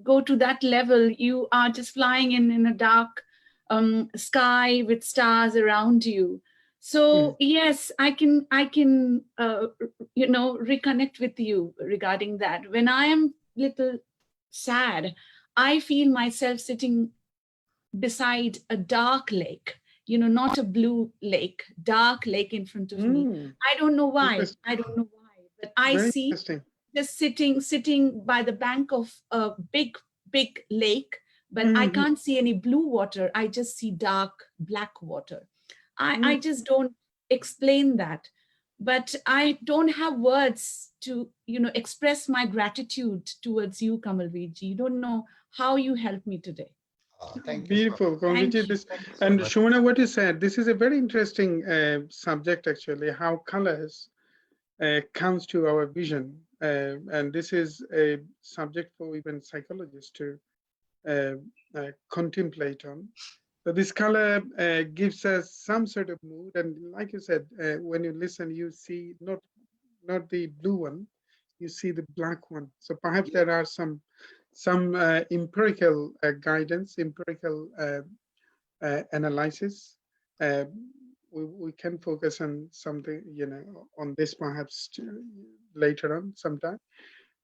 go to that level, you are just flying in a dark sky with stars around you. So yes, I can reconnect with you regarding that. When I am little sad, I feel myself sitting beside a dark lake, not a blue lake, dark lake in front of me. Mm, I don't know why. interesting. I don't know why, but I Very see interesting. just sitting by the bank of a big lake, but I Mhm, can't see any blue water. I just see dark black water. I mhm, just don't explain that, but I don't have words to express my gratitude towards you, Kamalviji. You don't know how you helped me today. thank you so much. Beautiful, Konviji. Thank you. This Thank you so and much. Shumana, what you said. This is a very interesting subject, actually. How colors comes to our vision, and this is a subject for even psychologists to uh, contemplate on. So this color gives us some sort of mood, and like you said, when you listen, you see not the blue one, you see the black one. So perhaps Yeah. there are some empirical guidance, empirical analysis. Uh, we can focus on something, on this perhaps later on sometime.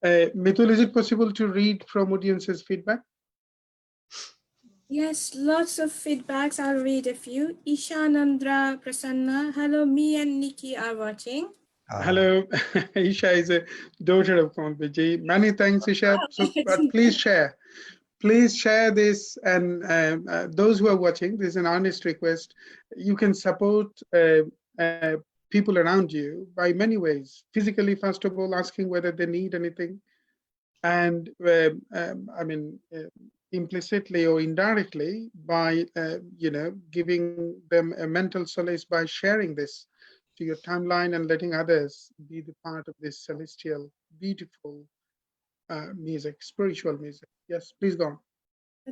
Mithul, is it possible to read from audience's feedback? Yes, lots of feedbacks. I'll read a few. Isha, Nandra, Prasanna. Hello, me and Nikki are watching. Hello, Isha is a daughter of Konviji. Many thanks, Isha. So, but please share this, and those who are watching, this is an honest request. You can support uh, people around you by many ways. Physically, first of all, asking whether they need anything, and implicitly or indirectly by, giving them a mental solace by sharing this to your timeline and letting others be the part of this celestial, beautiful music, spiritual music. Yes, please go on.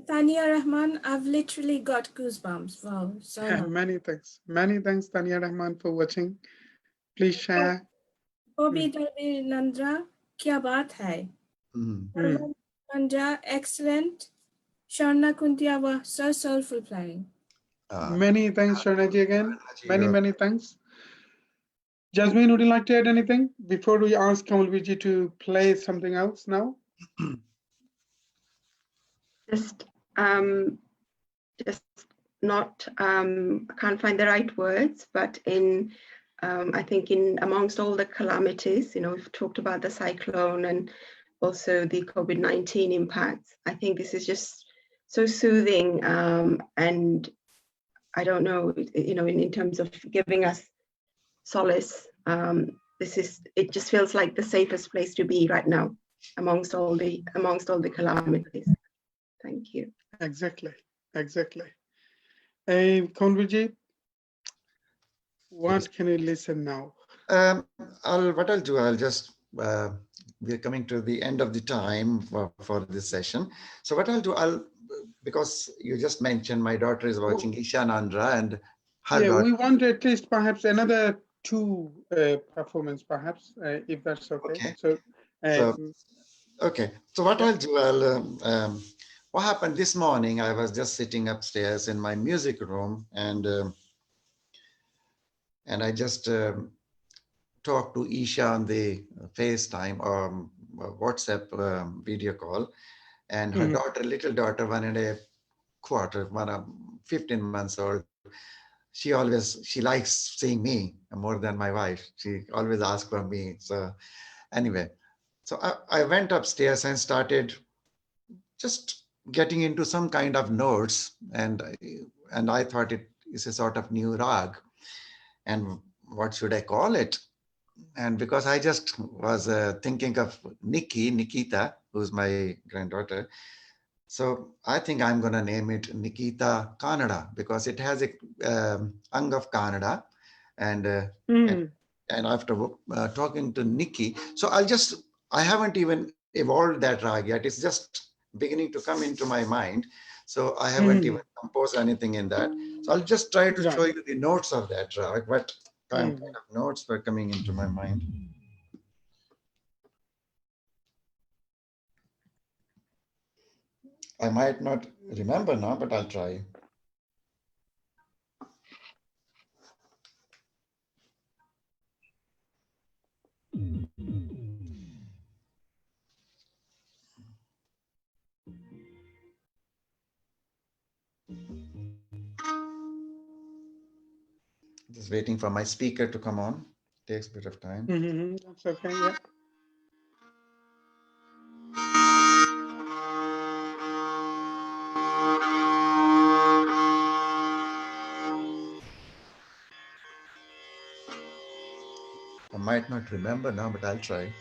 Tania Rahman, I've literally got goosebumps. Wow, so nice. Many thanks. Many thanks, Tania Rahman, for watching. Please share. Bobby Darby Nandra, kya baat hai? Panja, excellent. Sharna Kuntia was so soulful playing. Many thanks, Sharnaji, again. Many, you're- many thanks. Jasmine, would you like to add anything before we ask Kamalbir to play something else now? Just just not I can't find the right words, but in I think in amongst all the calamities, we've talked about the cyclone and also the COVID-19 impacts. I think this is just so soothing, and I don't know, in terms of giving us solace. It just feels like the safest place to be right now amongst all the calamities. Thank you. Exactly. Kamalbir, what can you listen now? What I'll do, I'll just, we're coming to the end of the time for this session. So what I'll do, because you just mentioned my daughter is watching Isha Nandra and her daughter. We want at least perhaps another 2 performance, perhaps, if that's okay. Okay. So what I'll do, what happened this morning, I was just sitting upstairs in my music room and I just talked to Isha on the FaceTime or WhatsApp video call, and her daughter, little daughter, 1.25, 15 months old. She likes seeing me more than my wife. She always asks for me. So anyway, so I went upstairs and started just getting into some kind of notes, and I thought it is a sort of new rag, and what should I call it? And because I just was thinking of Nikita, who's my granddaughter. So I think I'm going to name it Nikita Kannada because it has a ang of Kannada. And after talking to Nikki, so I haven't even evolved that rag yet. It's just beginning to come into my mind. So I haven't even composed anything in that. So I'll just try to show you the notes of that rag, what kind of notes were coming into my mind. I might not remember now, but I'll try. Just waiting for my speaker to come on. Takes a bit of time. That's okay, yeah. I might not remember now, but I'll try.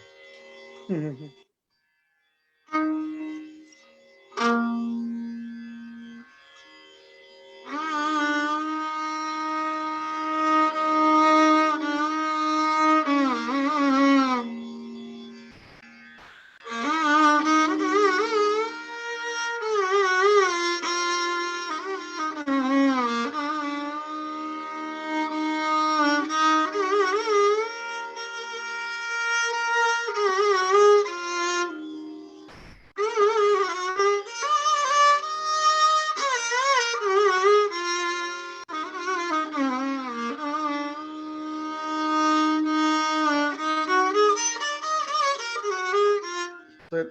So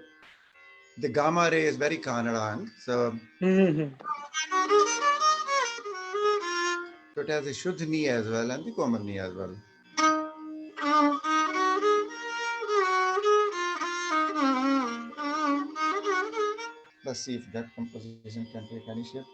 the gamma ray is very Kannada, so it has a Shuddh Ni as well and the Komal Ni as well. Let's see if that composition can take any shape.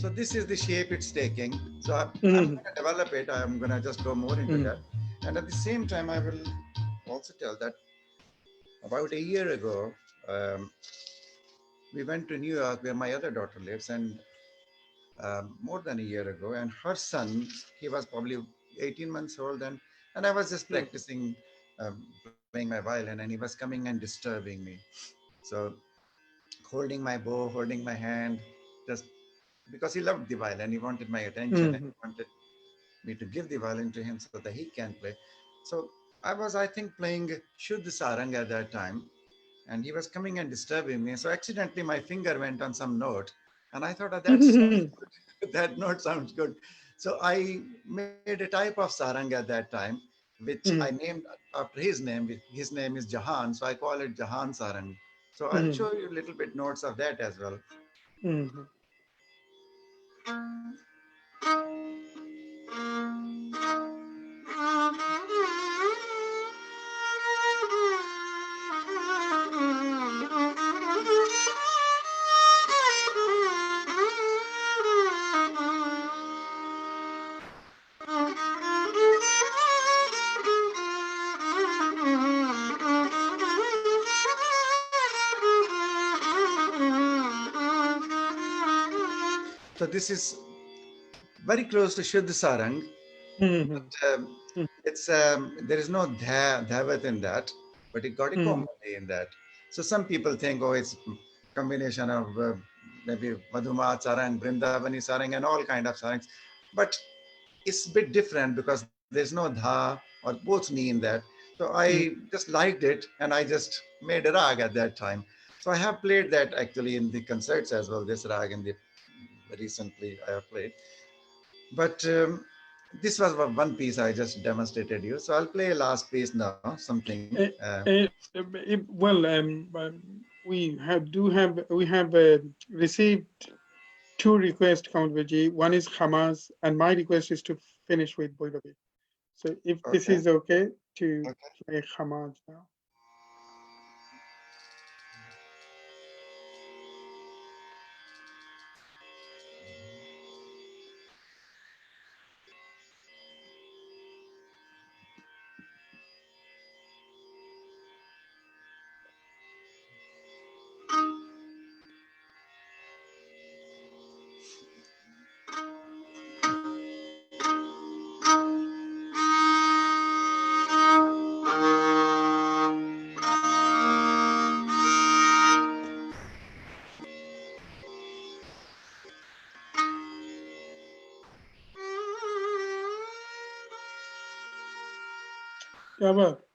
So this is the shape it's taking. So I'm Mhm. going to develop it. I'm going to just go more into Mhm. that. And at the same time, I will also tell that about a year ago, we went to New York where my other daughter lives, and more than a year ago. And her son, he was probably 18 months old, and I was just practicing playing my violin, and he was coming and disturbing me. So holding my bow, holding my hand, just because he loved the violin, he wanted my attention, and he Mhm. wanted me to give the violin to him so that he can play. So I was, I think, playing Shuddh Sarang at that time, and he was coming and disturbing me. So accidentally, my finger went on some note, and I thought, oh, that sounds good. That note sounds good. So I made a type of sarang at that time, which I Mhm. named after his name. His name is Jahan, so I call it Jahan Sarang. So I'll Mhm. show you a little bit notes of that as well. Mhm. So this is very close to Shuddh Sarang, Mhm. but it's there is no dhavat in that, but it got a Mhm. comedy in that. So some people think, oh, it's combination of maybe Madhuma Sarang, Brindavani Sarang, and all kind of sarangs, but it's a bit different because there's no dha or both ni in that. So I just liked it, and I just made a rag at that time. So I have played that actually in the concerts as well. This rag in the recently I have played. But this was one piece I just demonstrated you. So I'll play a last piece now, something. Well, we have received two requests, Kamalbir. One is Hamas, and my request is to finish with Bhairavi. So if this Okay. is okay to Okay. play Hamas now. क्या बात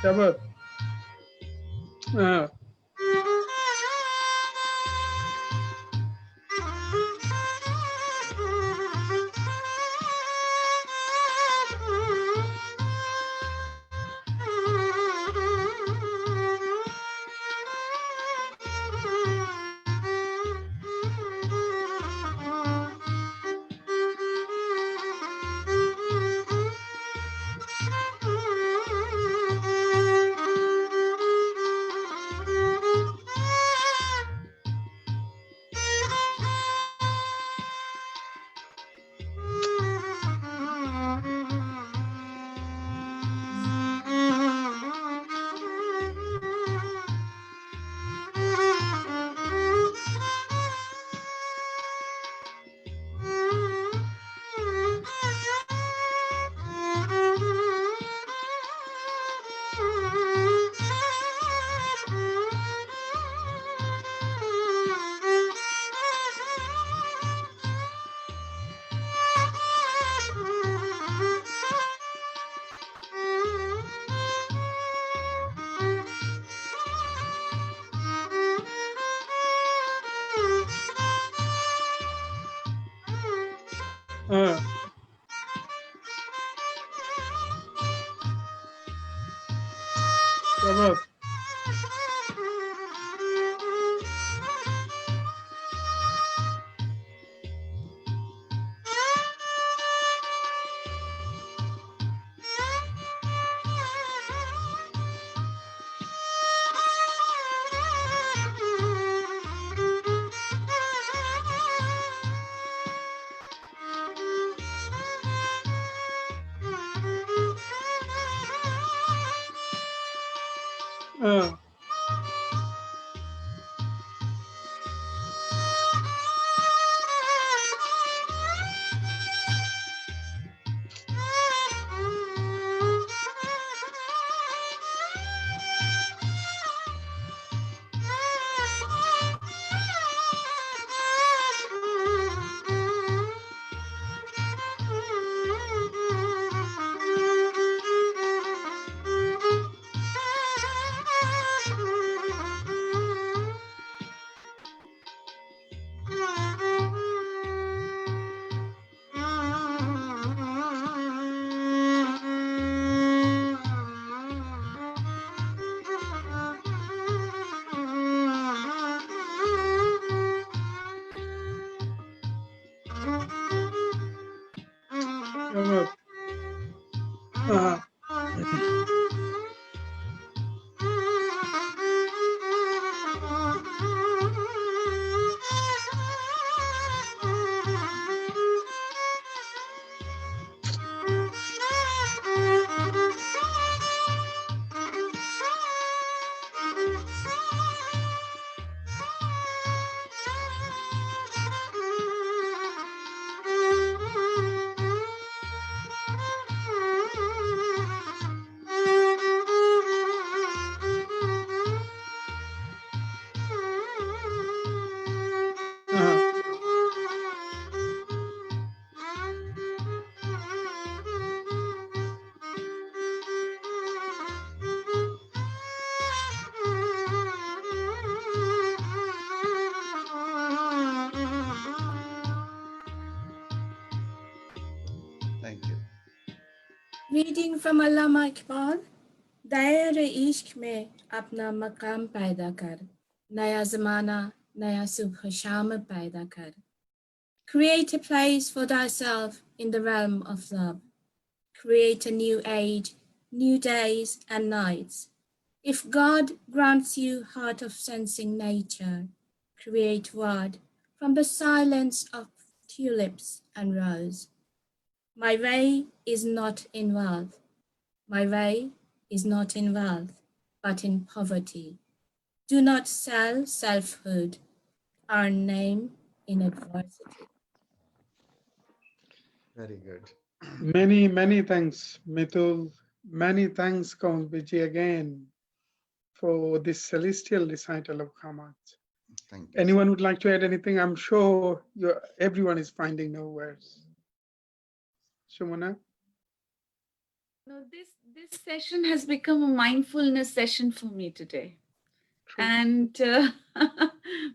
Shabbat. Uh, uh, Shabbat. Uh, Shabbat. Uh, uh, Thank you. Reading from Allama Iqbal, दायरे इश्क में अपना मकाम पैदा कर, नया ज़माना, नया सुबह शाम पैदा कर. Create a place for thyself in the realm of love. Create a new age, new days and nights. If God grants you heart of sensing nature, create word from the silence of tulips and rose. My way is not in wealth. My way is not in wealth, but in poverty. Do not sell selfhood, earn name in adversity. Very good. many, many thanks, Mithul. Many thanks, Kamalbir again for this celestial recital of Kamat. Thank you. Anyone would like to add anything? I'm sure everyone is finding no words. Shumana? No, this This session has become a mindfulness session for me today. True. And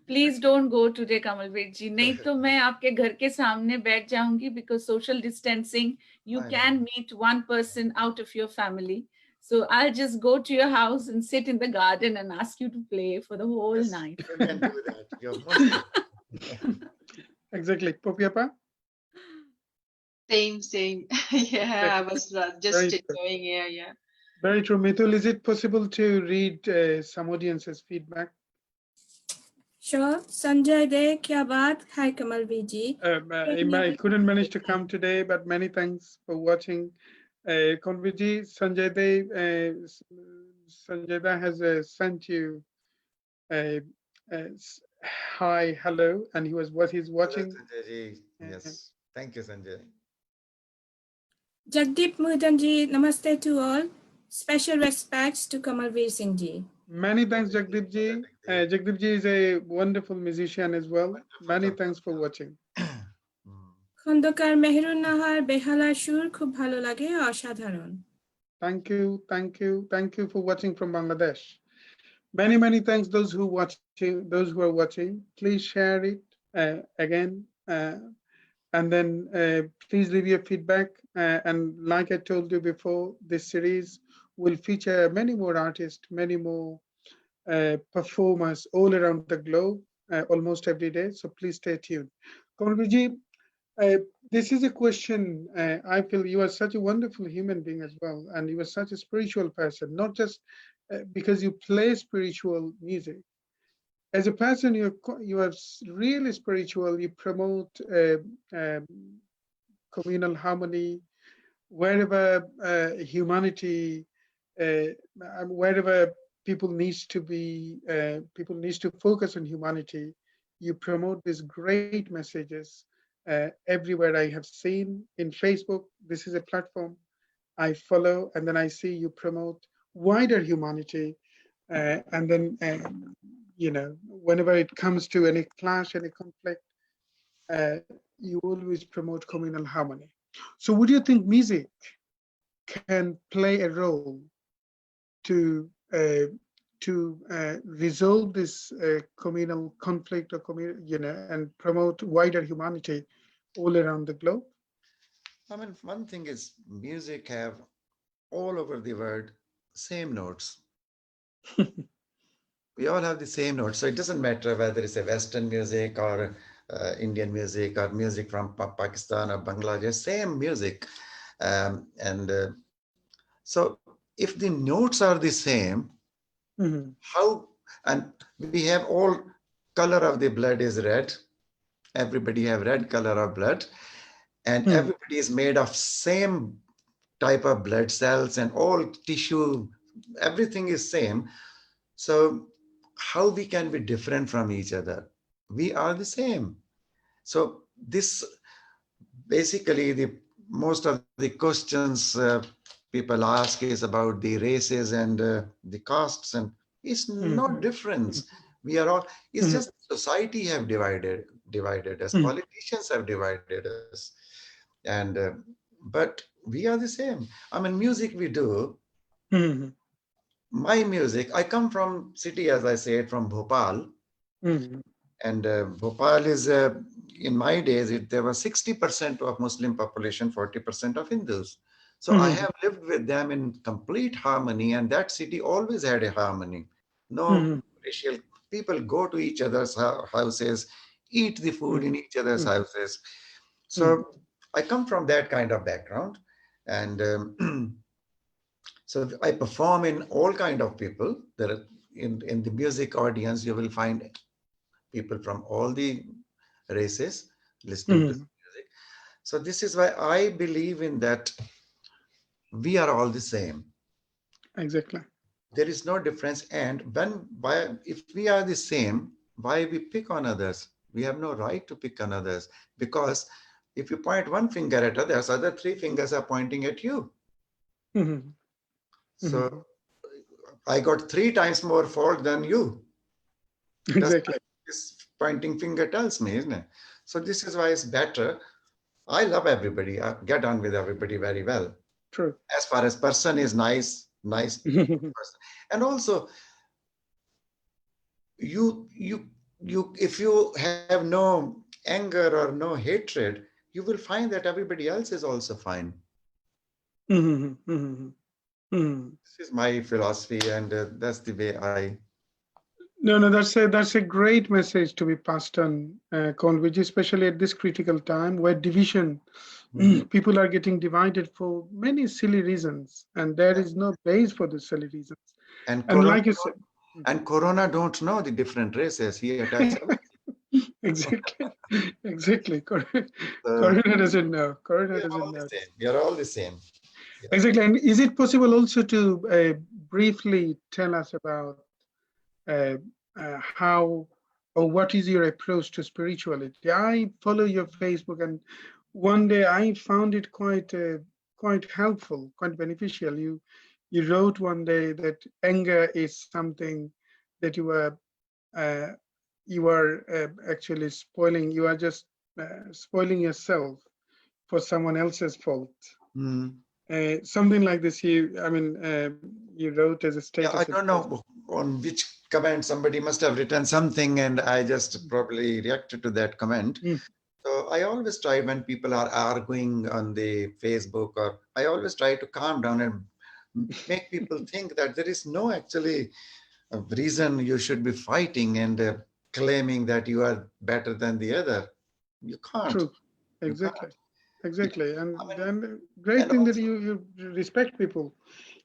please don't go today, Kamalbir ji. नहीं तो मैं आपके घर के सामने बैठ जाऊंगी, because social distancing, you I know. can meet one person out of your family. So I'll just go to your house and sit in the garden and ask you to play for the whole Yes, night. you can do that. You're most welcome. Exactly. Popiapa? Same. Yeah, I was just Very true. enjoying. Yeah. Very true. Mithul, is it possible to read some audience's feedback? Sure. Sanjay De, kya baat hai Kamalbir ji? I couldn't manage to come today, but many thanks for watching. Konviji, Sanjay Da has sent you a hi, hello, and he's Hello, watching. Sanjay ji. Yes. Thank you, Sanjay. Jagdeep Mudan ji, namaste to all. Special respects to Kamalbir Singh ji. Many thanks, Jagdeep ji. Jagdeep ji is a wonderful musician as well. Many thanks for watching. Khandakar Meherun Nahar বেহালা সুর খুব ভালো লাগে, অসাধারণ। Thank you for watching from Bangladesh. Many thanks those who are watching. Please share it again, and then please leave your feedback. And like I told you before, this series will feature many more artists, many more performers all around the globe, almost every day. So please stay tuned. Kamalbirji, this is a question. I feel you are such a wonderful human being as well, and you are such a spiritual person, not just because you play spiritual music. As a person, you are really spiritual. You promote communal harmony wherever humanity, wherever people needs to focus on humanity. You promote these great messages everywhere. I have seen in Facebook. This is a platform I follow, and then I see you promote wider humanity. And then, whenever it comes to any clash, any conflict, you always promote communal harmony. So would you think music can play a role to resolve this communal conflict, or and promote wider humanity all around the globe? I mean, one thing is music have all over the world same notes. We all have the same notes. So it doesn't matter whether it's a Western music or Indian music or music from Pakistan or Bangladesh, same music. So if the notes are the same, how, and we have all color of the blood is red. Everybody have red color of blood, and everybody is made of same type of blood cells, and all tissue, everything is same. So how we can be different from each other? We are the same. So this basically most of the questions people ask is about the races and the castes, and it's no difference. We are all, it's just society have divided us, politicians have divided us, and but we are the same. I mean, music we do. My music, I come from city, as I said, from Bhopal. And Bhopal is, in my days, there was 60% of Muslim population, 40% of Hindus. So I have lived with them in complete harmony, and that city always had a harmony. No racial, people go to each other's houses, eat the food in each other's houses. So I come from that kind of background, and so I perform in all kind of people. There are, in the music audience, you will find people from all the races listening to music. So this is why I believe in that we are all the same. Exactly. There is no difference. And if we are the same, why we pick on others? We have no right to pick on others, because if you point one finger at others, other three fingers are pointing at you. So I got 3 times more fault than you. Exactly. This pointing finger tells me, isn't it? So this is why it's better. I love everybody. I get on with everybody very well. True. As far as person is nice person. And also you if you have no anger or no hatred, you will find that everybody else is also fine. Mhm, mhm, mhm. This is my philosophy, and that's the way I. No, that's a great message to be passed on, Convij, especially at this critical time where division, Mhm. people are getting divided for many silly reasons, and there is no base for the silly reasons. And And corona like you said, and corona don't know the different races. He attacks everything. exactly, exactly. So Corona doesn't know. we Corona are doesn't all the know. same. We are all the same. Yeah. Exactly. And is it possible also to briefly tell us about uh, how or what is your approach to spirituality? I follow your Facebook, and one day I found it quite helpful, quite beneficial. You wrote one day that anger is something that uh, you are actually spoiling. You are just spoiling yourself for someone else's fault. Mm. Something like this. You wrote as a Yeah, status I at don't Facebook. know on which comment somebody must have written something, and I just probably reacted to that comment. Mm, So I always try when people are arguing on the Facebook, or I always try to calm down and make people think that there is no actually reason you should be fighting and claiming that you are better than the other. You can't. true. You Exactly. can't. Yeah. Exactly. I And mean, then great and thing that also, you respect people.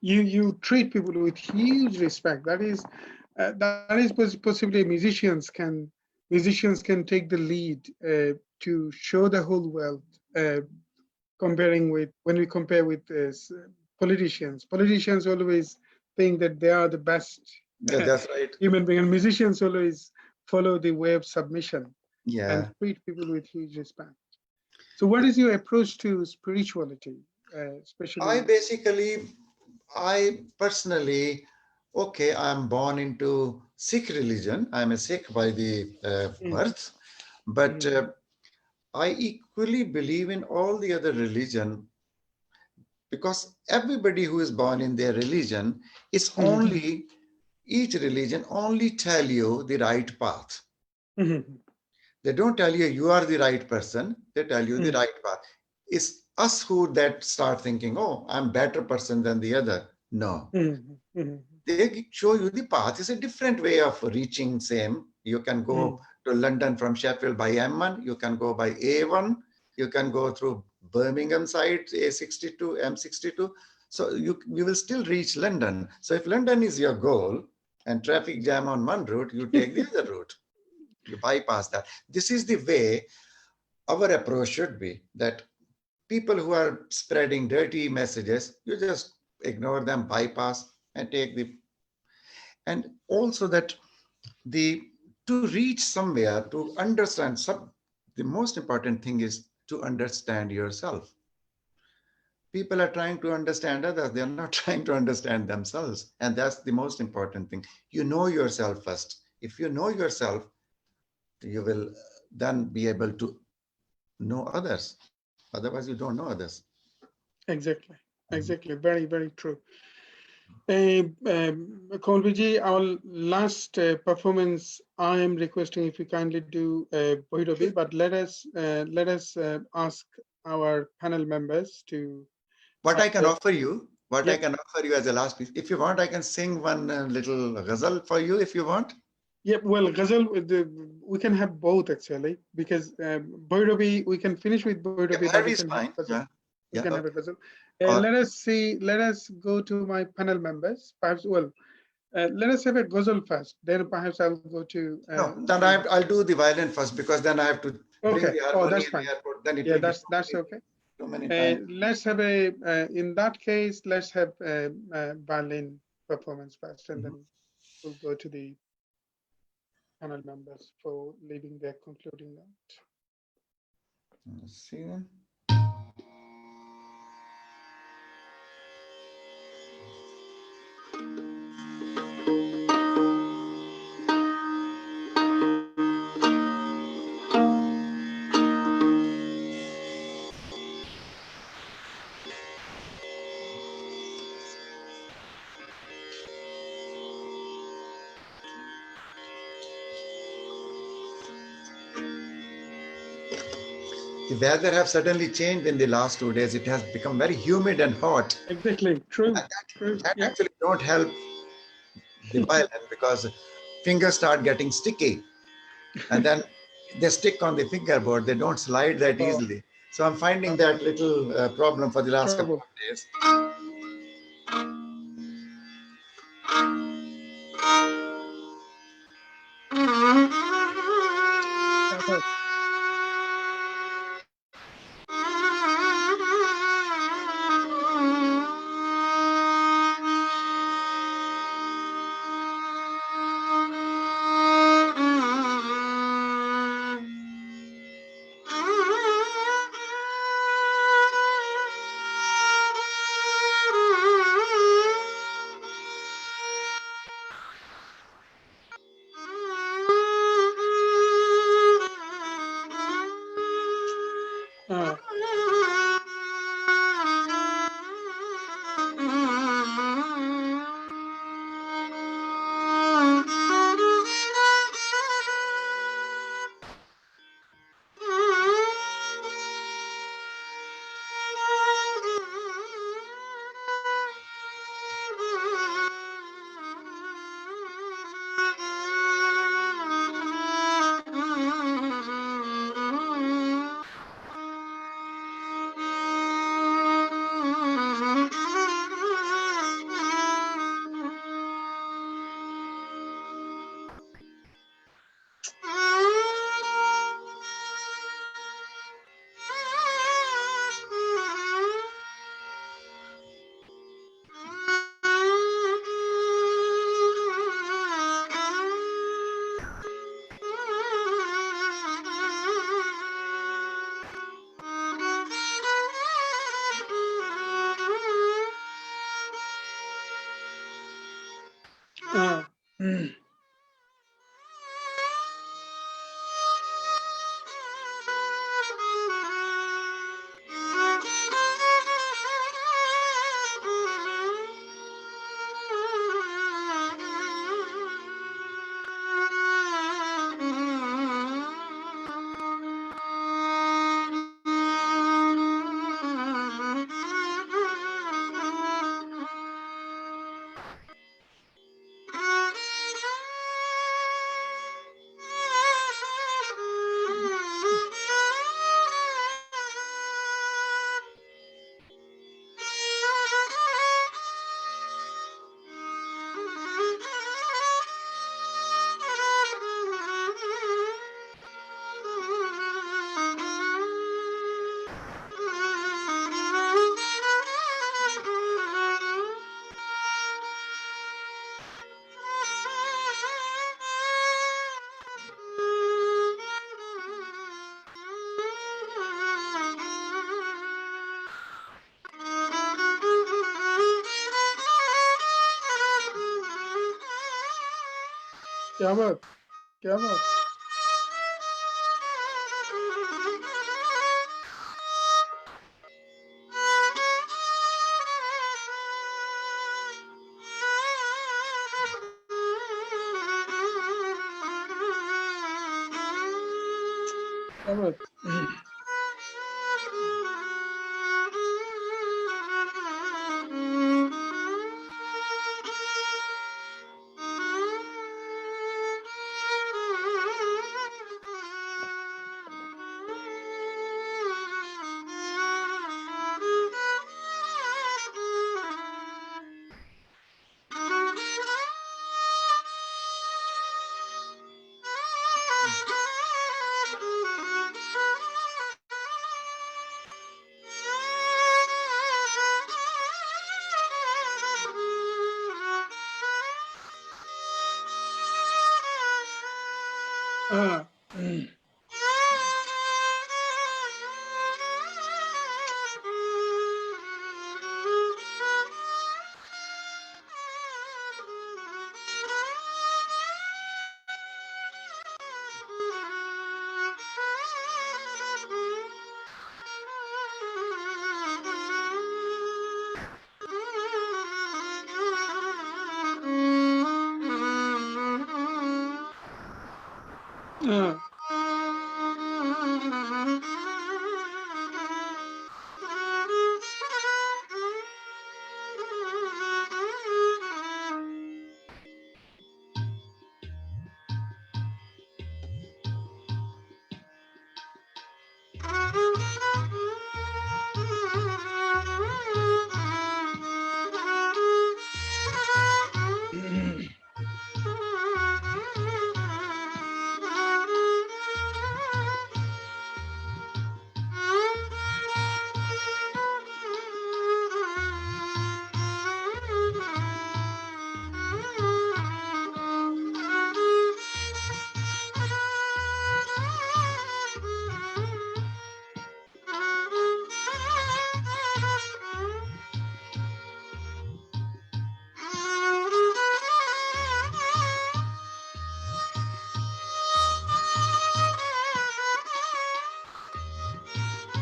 You treat people with huge respect. That is possibly musicians can take the lead to show the whole world. Comparing with when we compare with politicians. Politicians always think that they are the best yeah, that's right. human being, and musicians always follow the way of submission and Yeah. treat people with huge respect. So, what is your approach to spirituality, I especially? basically, I personally, okay, I'm born into Sikh religion. I'm a Sikh by the Mhm, birth, but mhm, I equally believe in all the other religion, because everybody who is born in their religion is mhm, only, each religion only tell you the right path. mhm, They don't tell you you are the right person. They tell you the mhm, right path. It's us who that start thinking, oh, I'm better person than the other. No. mhm, mhm, They show you the path is a different way of reaching same. You can go mhm, to London from Sheffield by M1. You can go by A1. You can go through Birmingham side, A62, M62. So you will still reach London. So if London is your goal and traffic jam on one route, you take the other route. You bypass that. This is the way our approach should be, that people who are spreading dirty messages, you just ignore them, bypass, and take the, and also that the, to reach somewhere, to understand some, the most important thing is to understand yourself. People are trying to understand others, they are not trying to understand themselves, and that's the most important thing. You know yourself first. If you know yourself, you will then be able to know others. Otherwise you don't know others. exactly. Mhm. Exactly. Very, very true. Konviji, our last performance, I am requesting if you kindly do Bhairavi, but let us ask our panel members to. What I can Uh, offer you, what I yep, can offer you as a last piece, if you want, I can sing one little ghazal for you if you want. yep. Well, Ghazal, we can have both actually, because Bhairavi, we can finish with Yeah, Bhairavi, but Bhairavi we is can have fine. Ghazal. Yeah, We yeah, can have a okay. Ghazal. Or Let us see. Let us go to my panel members. Perhaps, well, let us have a Ghazal first. Then perhaps I'll go to. no, then I'll do the violin first, because then I have to bring Okay. the Oh, harmony that's at the fine. airport. Then it Yeah, will be that's okay. too many times. Let's have a. In that case, let's have a violin performance first, and Mhm. then we'll go to the panel members for leaving their concluding note. Let's see then. the weather have suddenly changed in the last 2 days. It has become very humid and hot. Exactly. True. And True. that Yeah. actually don't help the violin because fingers start getting sticky and then they stick on the fingerboard. They don't slide that easily. So I'm finding that little problem for the last couple Trouble. of days. Yeah, but- Uh, uh, क्या बात क्या बात क्या बात uh, uh.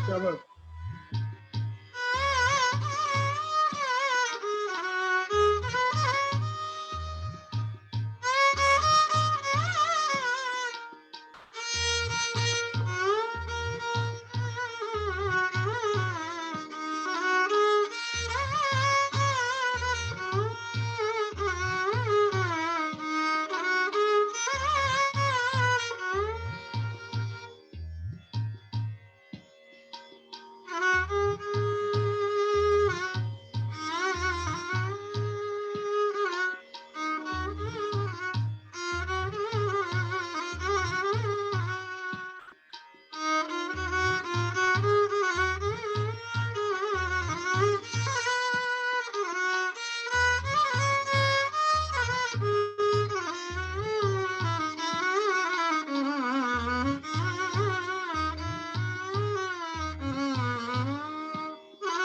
क्या बात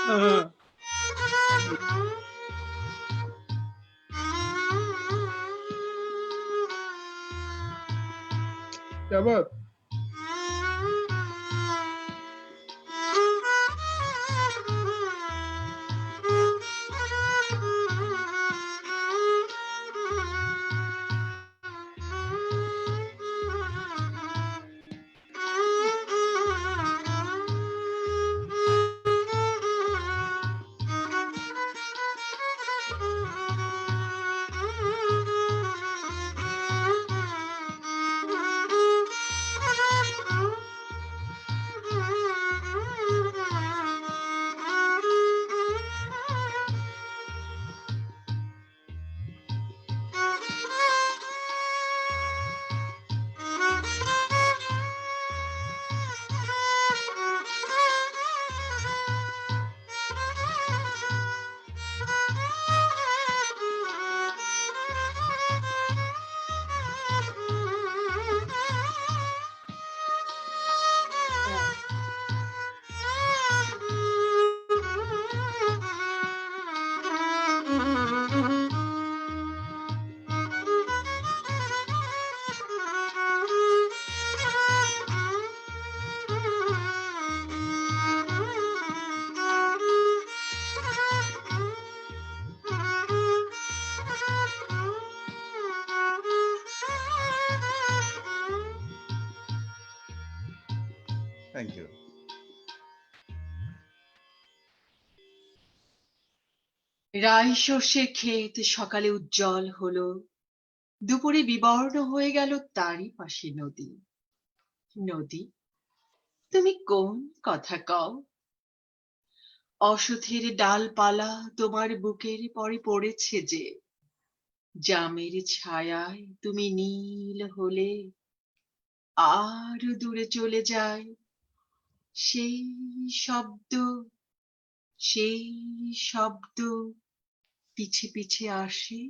हाँ, क्या बात Thank you. রাই শস্যের ক্ষেত সকালে উজ্জ্বল হলো, দুপুরে বিবর্ণ হয়ে গেল তারই পাশে নদী। নদী, তুমি কোন কথা কও? অসথের ডালপালা তোমার বুকের পরে পড়েছে যে, জামের ছায়ায় তুমি নীল হলে আর দূরে চলে যায় সেই শব্দ, সেই শব্দ পিছে পিছে আসে।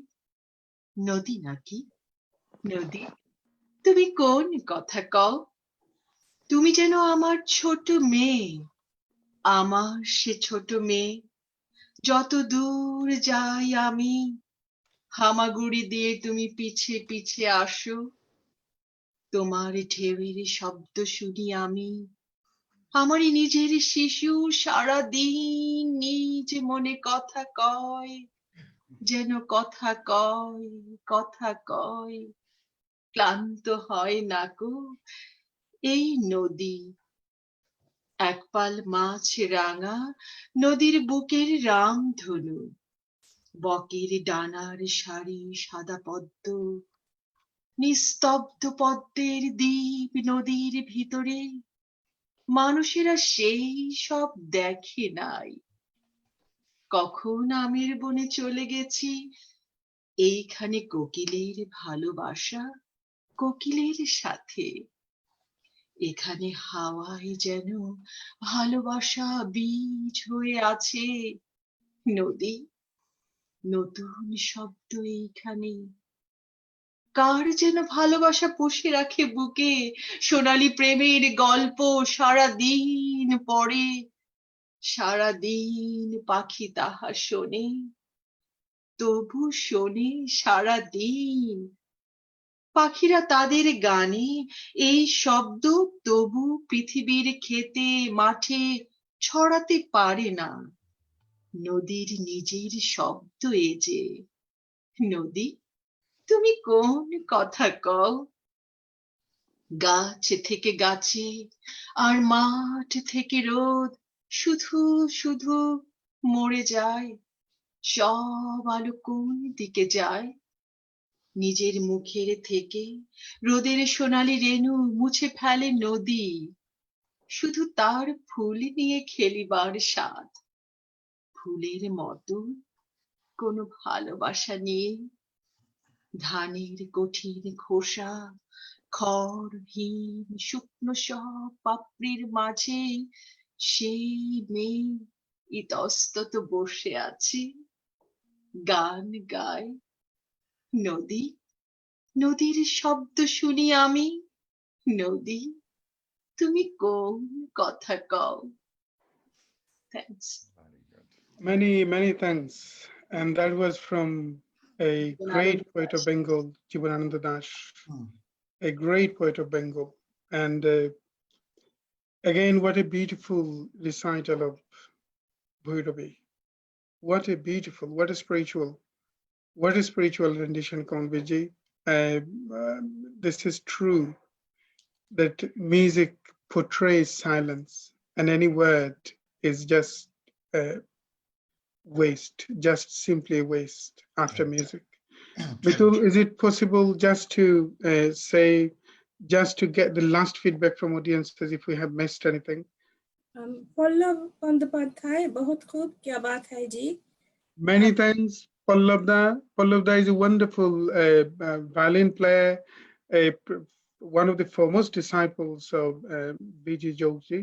নদী নাকি? নদী, তুমি কোন কথা কও? তুমি যেন আমার ছোট মেয়ে, আমার সে ছোট মেয়ে। যত দূর যাই আমি, হামাগুড়ি দিয়ে তুমি পিছে পিছে আসো। তোমার ঢেউয়ের শব্দ শুনি আমি, আমারই নিজের শিশু সারা দিন নিজ মনে কথা কয়, যেন কথা কয়, কথা কয়, ক্লান্ত হয় না গো এই নদী। এক পাল মাছ রাঙা নদীর বুকের রামধনু, বকের ডানার সারি সাদা পদ্ম, নিস্তব্ধ পদ্মের দ্বীপ নদীর ভিতরে। মানুষেরা সেই সব দেখে নাই। কখন আমের বনে চলে গেছি, এইখানে কোকিলের ভালোবাসা, কোকিলের সাথে। এখানে হাওয়ায় যেন ভালোবাসা বীজ হয়ে আছে। নদী, নতুন শব্দ এইখানে। কার যেন ভালোবাসা পুষে রাখে বুকে, সোনালী প্রেমের গল্প সারা দিন পড়ে। সারা দিন পাখি তাহা শোনে, তবু শোনে সারা দিন। পাখিরা তাদের গানে এই শব্দ তবু পৃথিবীর খেতে মাঠে ছড়াতে পারে না। নদীর নিজের শব্দ এ যে। নদী, তুমি কোন কথা কও? গাছ থেকে গাছে আর মাঠ থেকে রোদ শুধু শুধু মরে যায়। সব আলো কোন দিকে যায়? নিজের মুখের থেকে রোদের সোনালি রেণু মুছে ফেলে নদী। শুধু তার ফুল নিয়ে খেলিবার স্বাদ। ফুলের মতো কোনো ভালোবাসা নিয়ে ধানের কঠিন খোসা খড়হীন শুকনো সব পাপড়ির মাঝে সেই মেয়ে ইতস্তত বসে আছে, গান গায়। নদী, নদীর শব্দ শুনি আমি। নদী, তুমি কোন কথা কও? Thanks. Many thanks. And that was from a great poet of Bengal, Jibanananda Das, a great poet of Bengal. And again, what a beautiful recital of Bhairavi. What a beautiful, what a spiritual rendition, Kamalbir. This is true that music portrays silence, and any word is just waste, just simply waste after music. Mitul, is it possible just to say, just to get the last feedback from audiences if we have missed anything? Pallav Bandopadhyay बहुत खूब, क्या बात है जी. Many thanks, Pallavda. Pallavda is a wonderful violin player, one of the foremost disciples of B.G. Jogji,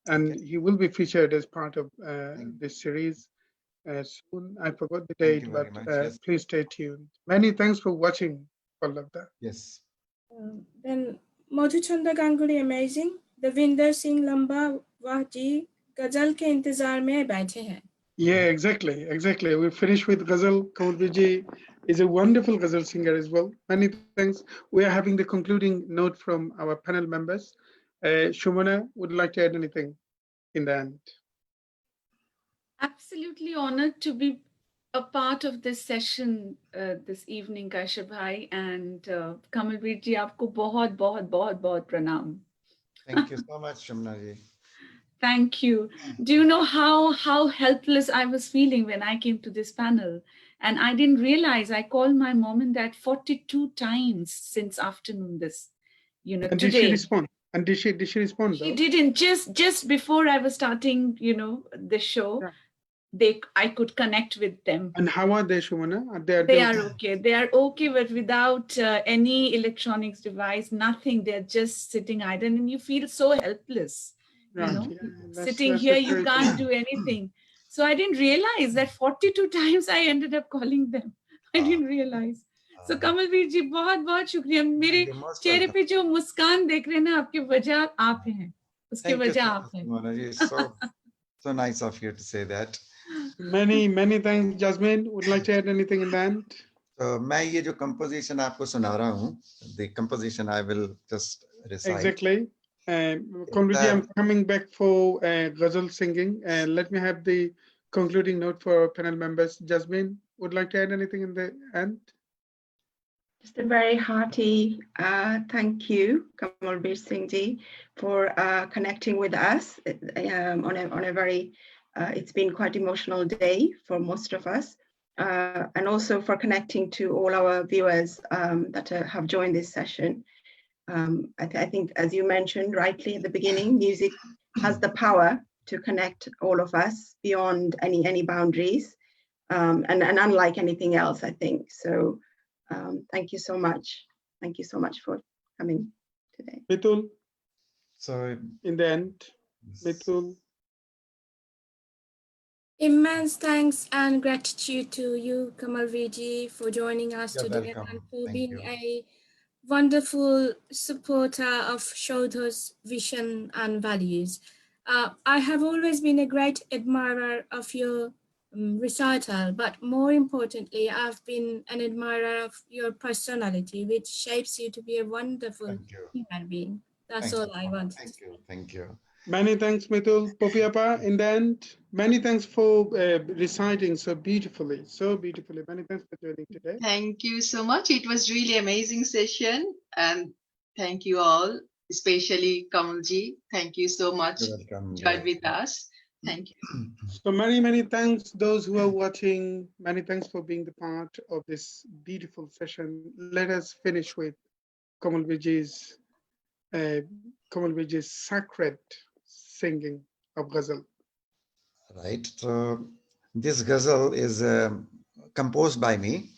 and he will be featured as part of this series soon. I forgot the date, but yes. please stay tuned. Many thanks for watching, Pallavda. Yes. Then Madhuchanda Ganguly, amazing. Devinder Singh Lamba, वाह जी, गजल के इंतजार में बैठे हैं. Yeah, exactly. We finished with Ghazal. Kamalbir ji is a wonderful Ghazal singer as well. Many thanks. We are having the concluding note from our panel members. Shumana, would you like to add anything in the end? Absolutely honored to be a part of this session this evening, Kaishab bhai, and Kamalbir ji, aapko बहुत pranam. Thank you so much, Shumna ji. Thank you. Do you know how helpless I was feeling when I came to this panel? And I didn't realize I called my mom and dad 42 times since afternoon this, And today. did she respond? And did she respond? She though? didn't. Just before I was starting, the show, I could connect with them. And how are they, Shumana? They are okay. They are okay, but without any electronics device, nothing. They're just sitting idle, and you feel so helpless. Sitting here, you can't do anything. So I didn't realize that 42 times I ended up calling them. I didn't realize. So Kamalbir ji, बहुत शुक्रिया. मेरे चेहरे पे जो मुस्कान देख रहे हैं ना, आपकी वजह आप हैं. उसकी वजह आप हैं. So nice of you to say that. Many thanks, Jasmine. Would you like to add anything in the end? So मैं ये जो composition आपको सुना रहा हूँ, the composition I will just recite. Exactly. Kamalbir ji, I'm coming back for Ghazal singing. Let me have the concluding note for our panel members. Jasmine, would you like to add anything in the end? Just a very hearty thank you, Kamalbir Singh ji, for connecting with us on a very, it's been quite emotional day for most of us, and also for connecting to all our viewers that have joined this session. I think, as you mentioned rightly at the beginning, music has the power to connect all of us beyond any boundaries, and unlike anything else, I think. So thank you so much. Thank you so much for coming today. Mitul, So in the end, Mitul. Immense thanks and gratitude to you, Kamalbir ji, for joining us You're today welcome. and for Thank being you. a wonderful supporter of Saudha's vision and values. I have always been a great admirer of your recital, but more importantly, I've been an admirer of your personality, which shapes you to be a wonderful Thank you. human being. That's Thank all you. I wanted to Thank say. you. Thank you. Many thanks, Mitul. Popiapa, in the end, many thanks for reciting so beautifully, so beautifully. Many thanks for joining today. Thank you so much. It was really amazing session, and thank you all, especially Kamalji. Thank you so much. You're welcome. Joined with us. Thank you. So many, many thanks those who are watching. Many thanks for being the part of this beautiful session. Let us finish with Kamalbir's uh, Kamalbir's sacred singing of Ghazal. Right. So this ghazal is composed by me,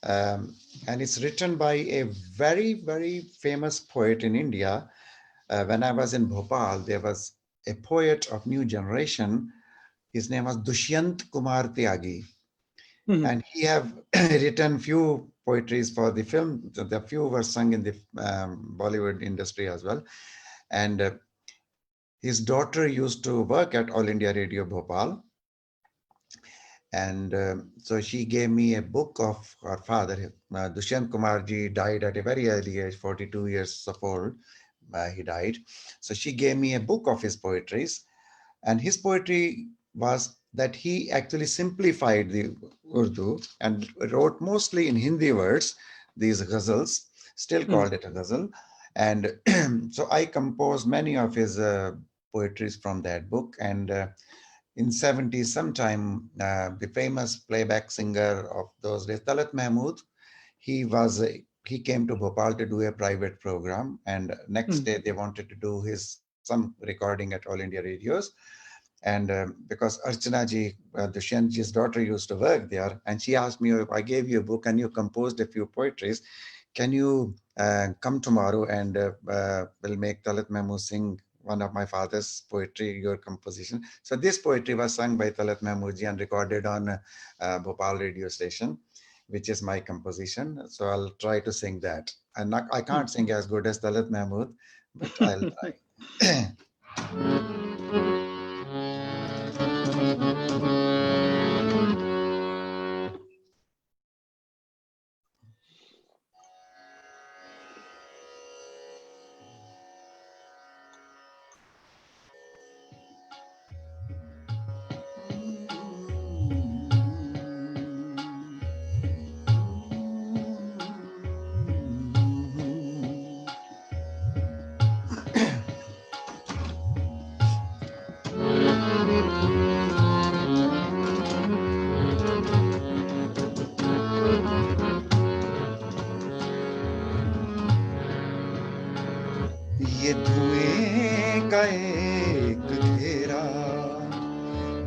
and it's written by a very, very famous poet in India. When I was in Bhopal, there was a poet of new generation. His name was Dushyant Kumar Tyagi, Mhm. and he have written few poetries for the film. The few were sung in the Bollywood industry as well. And his daughter used to work at All India Radio Bhopal. And so she gave me a book of her father. Dushyant Kumarji died at a very early age, 42 years of old. He died. So she gave me a book of his poetries. And his poetry was that he actually simplified the Urdu and wrote mostly in Hindi words, these ghazals, still called it a ghazal. And so I composed many of his poetries from that book. And in 70s sometime, the famous playback singer of those days, Talat Mahmood, he was he came to Bhopal to do a private program, and next day they wanted to do his some recording at All India Radios. And because Archana ji, Dushyanji's daughter, used to work there, and she asked me, if I gave you a book and you composed a few poetries, can you come tomorrow and will make Talat Mahmood sing one of my father's poetry, your composition. So this poetry was sung by Talat Mahmoodji and recorded on Bhopal radio station, which is my composition. So I'll try to sing that. I can't sing as good as Talat Mahmood, but I'll try. ये धुएं का एक घेरा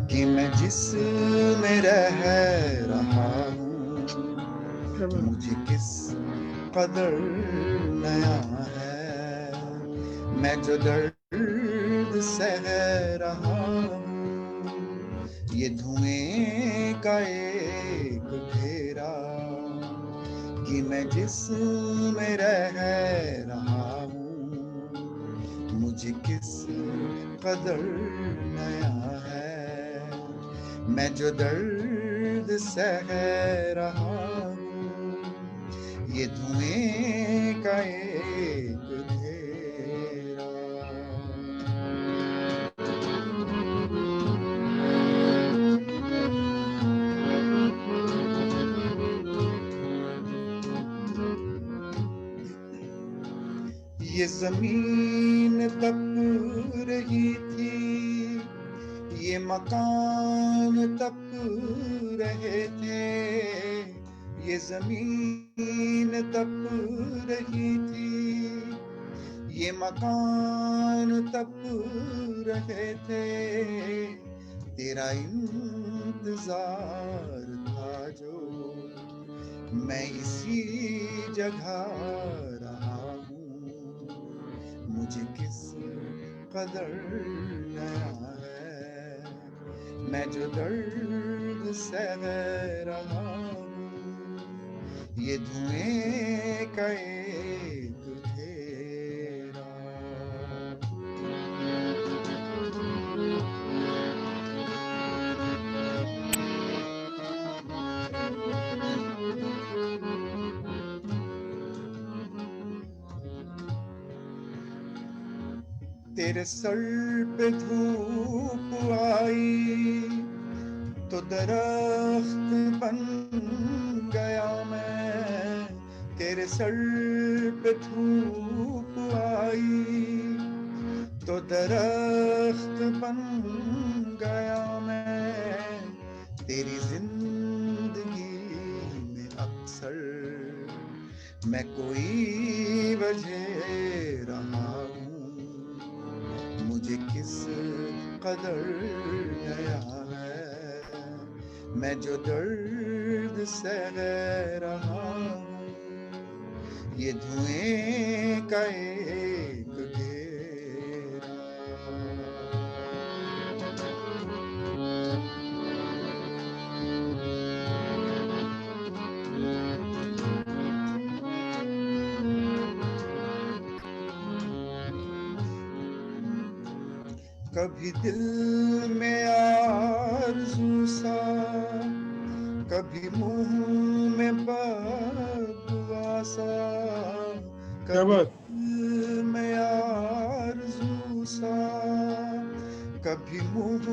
कि मैं जिसमें रह रहा हूँ, मुझे किस कदर नया है, मैं जो दर्द सह रहा हूँ। ये धुएं का एक घेरा कि मैं जिसमें रह रहा हूँ, मुझे किस कदर नया है, मैं जो दर्द सह रहा हूँ। ये धुएं का एक घेरा। ये जमीन तप रही थी, ये मकान तप रहे थे, ये जमीन तप रही थी, ये मकान तप रहे थे, तेरा इंतजार था जो मैं इसी जगह रहा हूँ, मुझे किस कदर नया है, मैं जो दर्द सह रहा हूँ। ये धुएं का एक घेरा। तेरे सर पे धूप आई तो दरख्त बन गया मैं तेरे सर पे धूप आई तो दरख्त बन गया मैं तेरी जिंदगी में अक्सर मैं कोई वजह रहा हूँ मुझे किस कदर नया है मैं जो दर्द सह रहा हूँ ये धुएं का एक घेरा कभी दिल में आरज़ू सा कभी मुंह में बदुआ सा कभी बात? दिल में आरज़ू सा कभी मुंह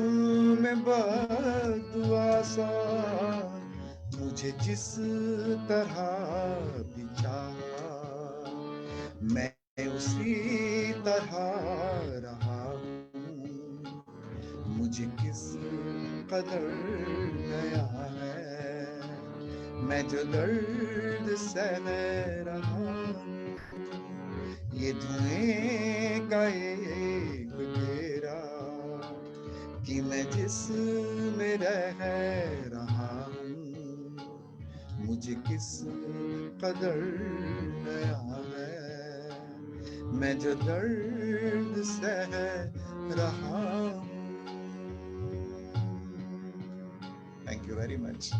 में बदुआ सा मुझे जिस तरह भी चाहा मैं उसी तरह रहा हूँ मुझे किस कदर नया है मैं जो दर्द सह रहा हूँ ये धुएं का एक घेरा कि मैं जिस में रह रहा हूँ मुझे किस कदर नया है मैं जो दर्द सह रहा हूँ thank you very much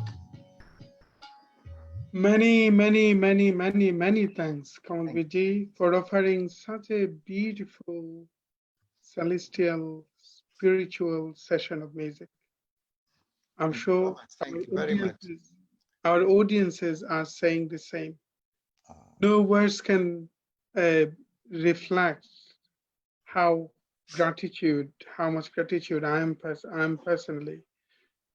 Many, many, many, many, many thanks, Kamalbir ji, for offering such a beautiful, celestial, spiritual session of music. I'm thank you so sure much thank you very much our audiences are saying the same. uh, No words can reflect how how much gratitude I am personally,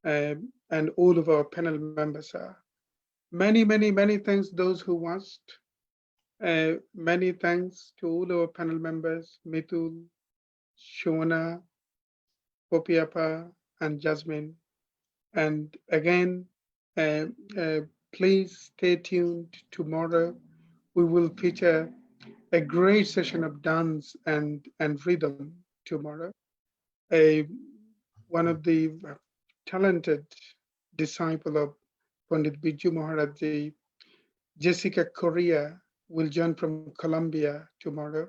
and all of our panel members are. Many, many, many thanks those who watched. Many thanks to all our panel members, Mitul, Shona, Popiapa, and Jasmine. And again, uh, uh, please stay tuned tomorrow. We will feature a great session of dance and rhythm tomorrow. A, one of the talented disciple of Pandit Biju Maharaj, Jessica Correa, will join from Colombia tomorrow.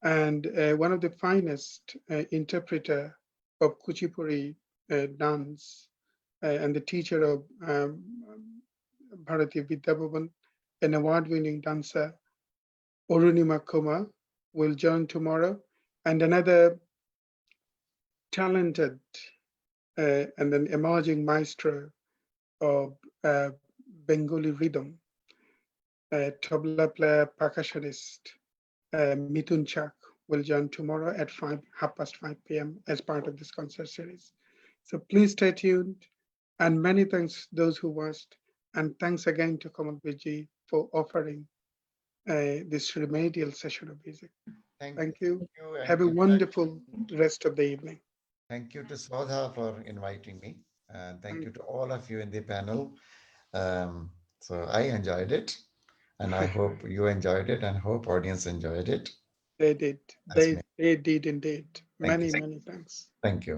And one of the finest interpreter of Kuchipuri dance and the teacher of Bharati Vidyabhavan, an award-winning dancer, Orunima Kuma, will join tomorrow. And another talented and an emerging maestro of Bengali rhythm, tabla player, percussionist, Mithun Chak, will join tomorrow at 5 p.m. as part of this concert series. So please stay tuned, and many thanks those who watched, and thanks again to Kamalbir ji for offering this remedial session of music. Thank you. and Have a wonderful rest of the evening. thank you to Saudha for inviting me and thank you to all of you in the panel so I enjoyed it and I hope you enjoyed it and hope audience enjoyed it They did. That's me. They did indeed. Thank you. Many thanks. Thank you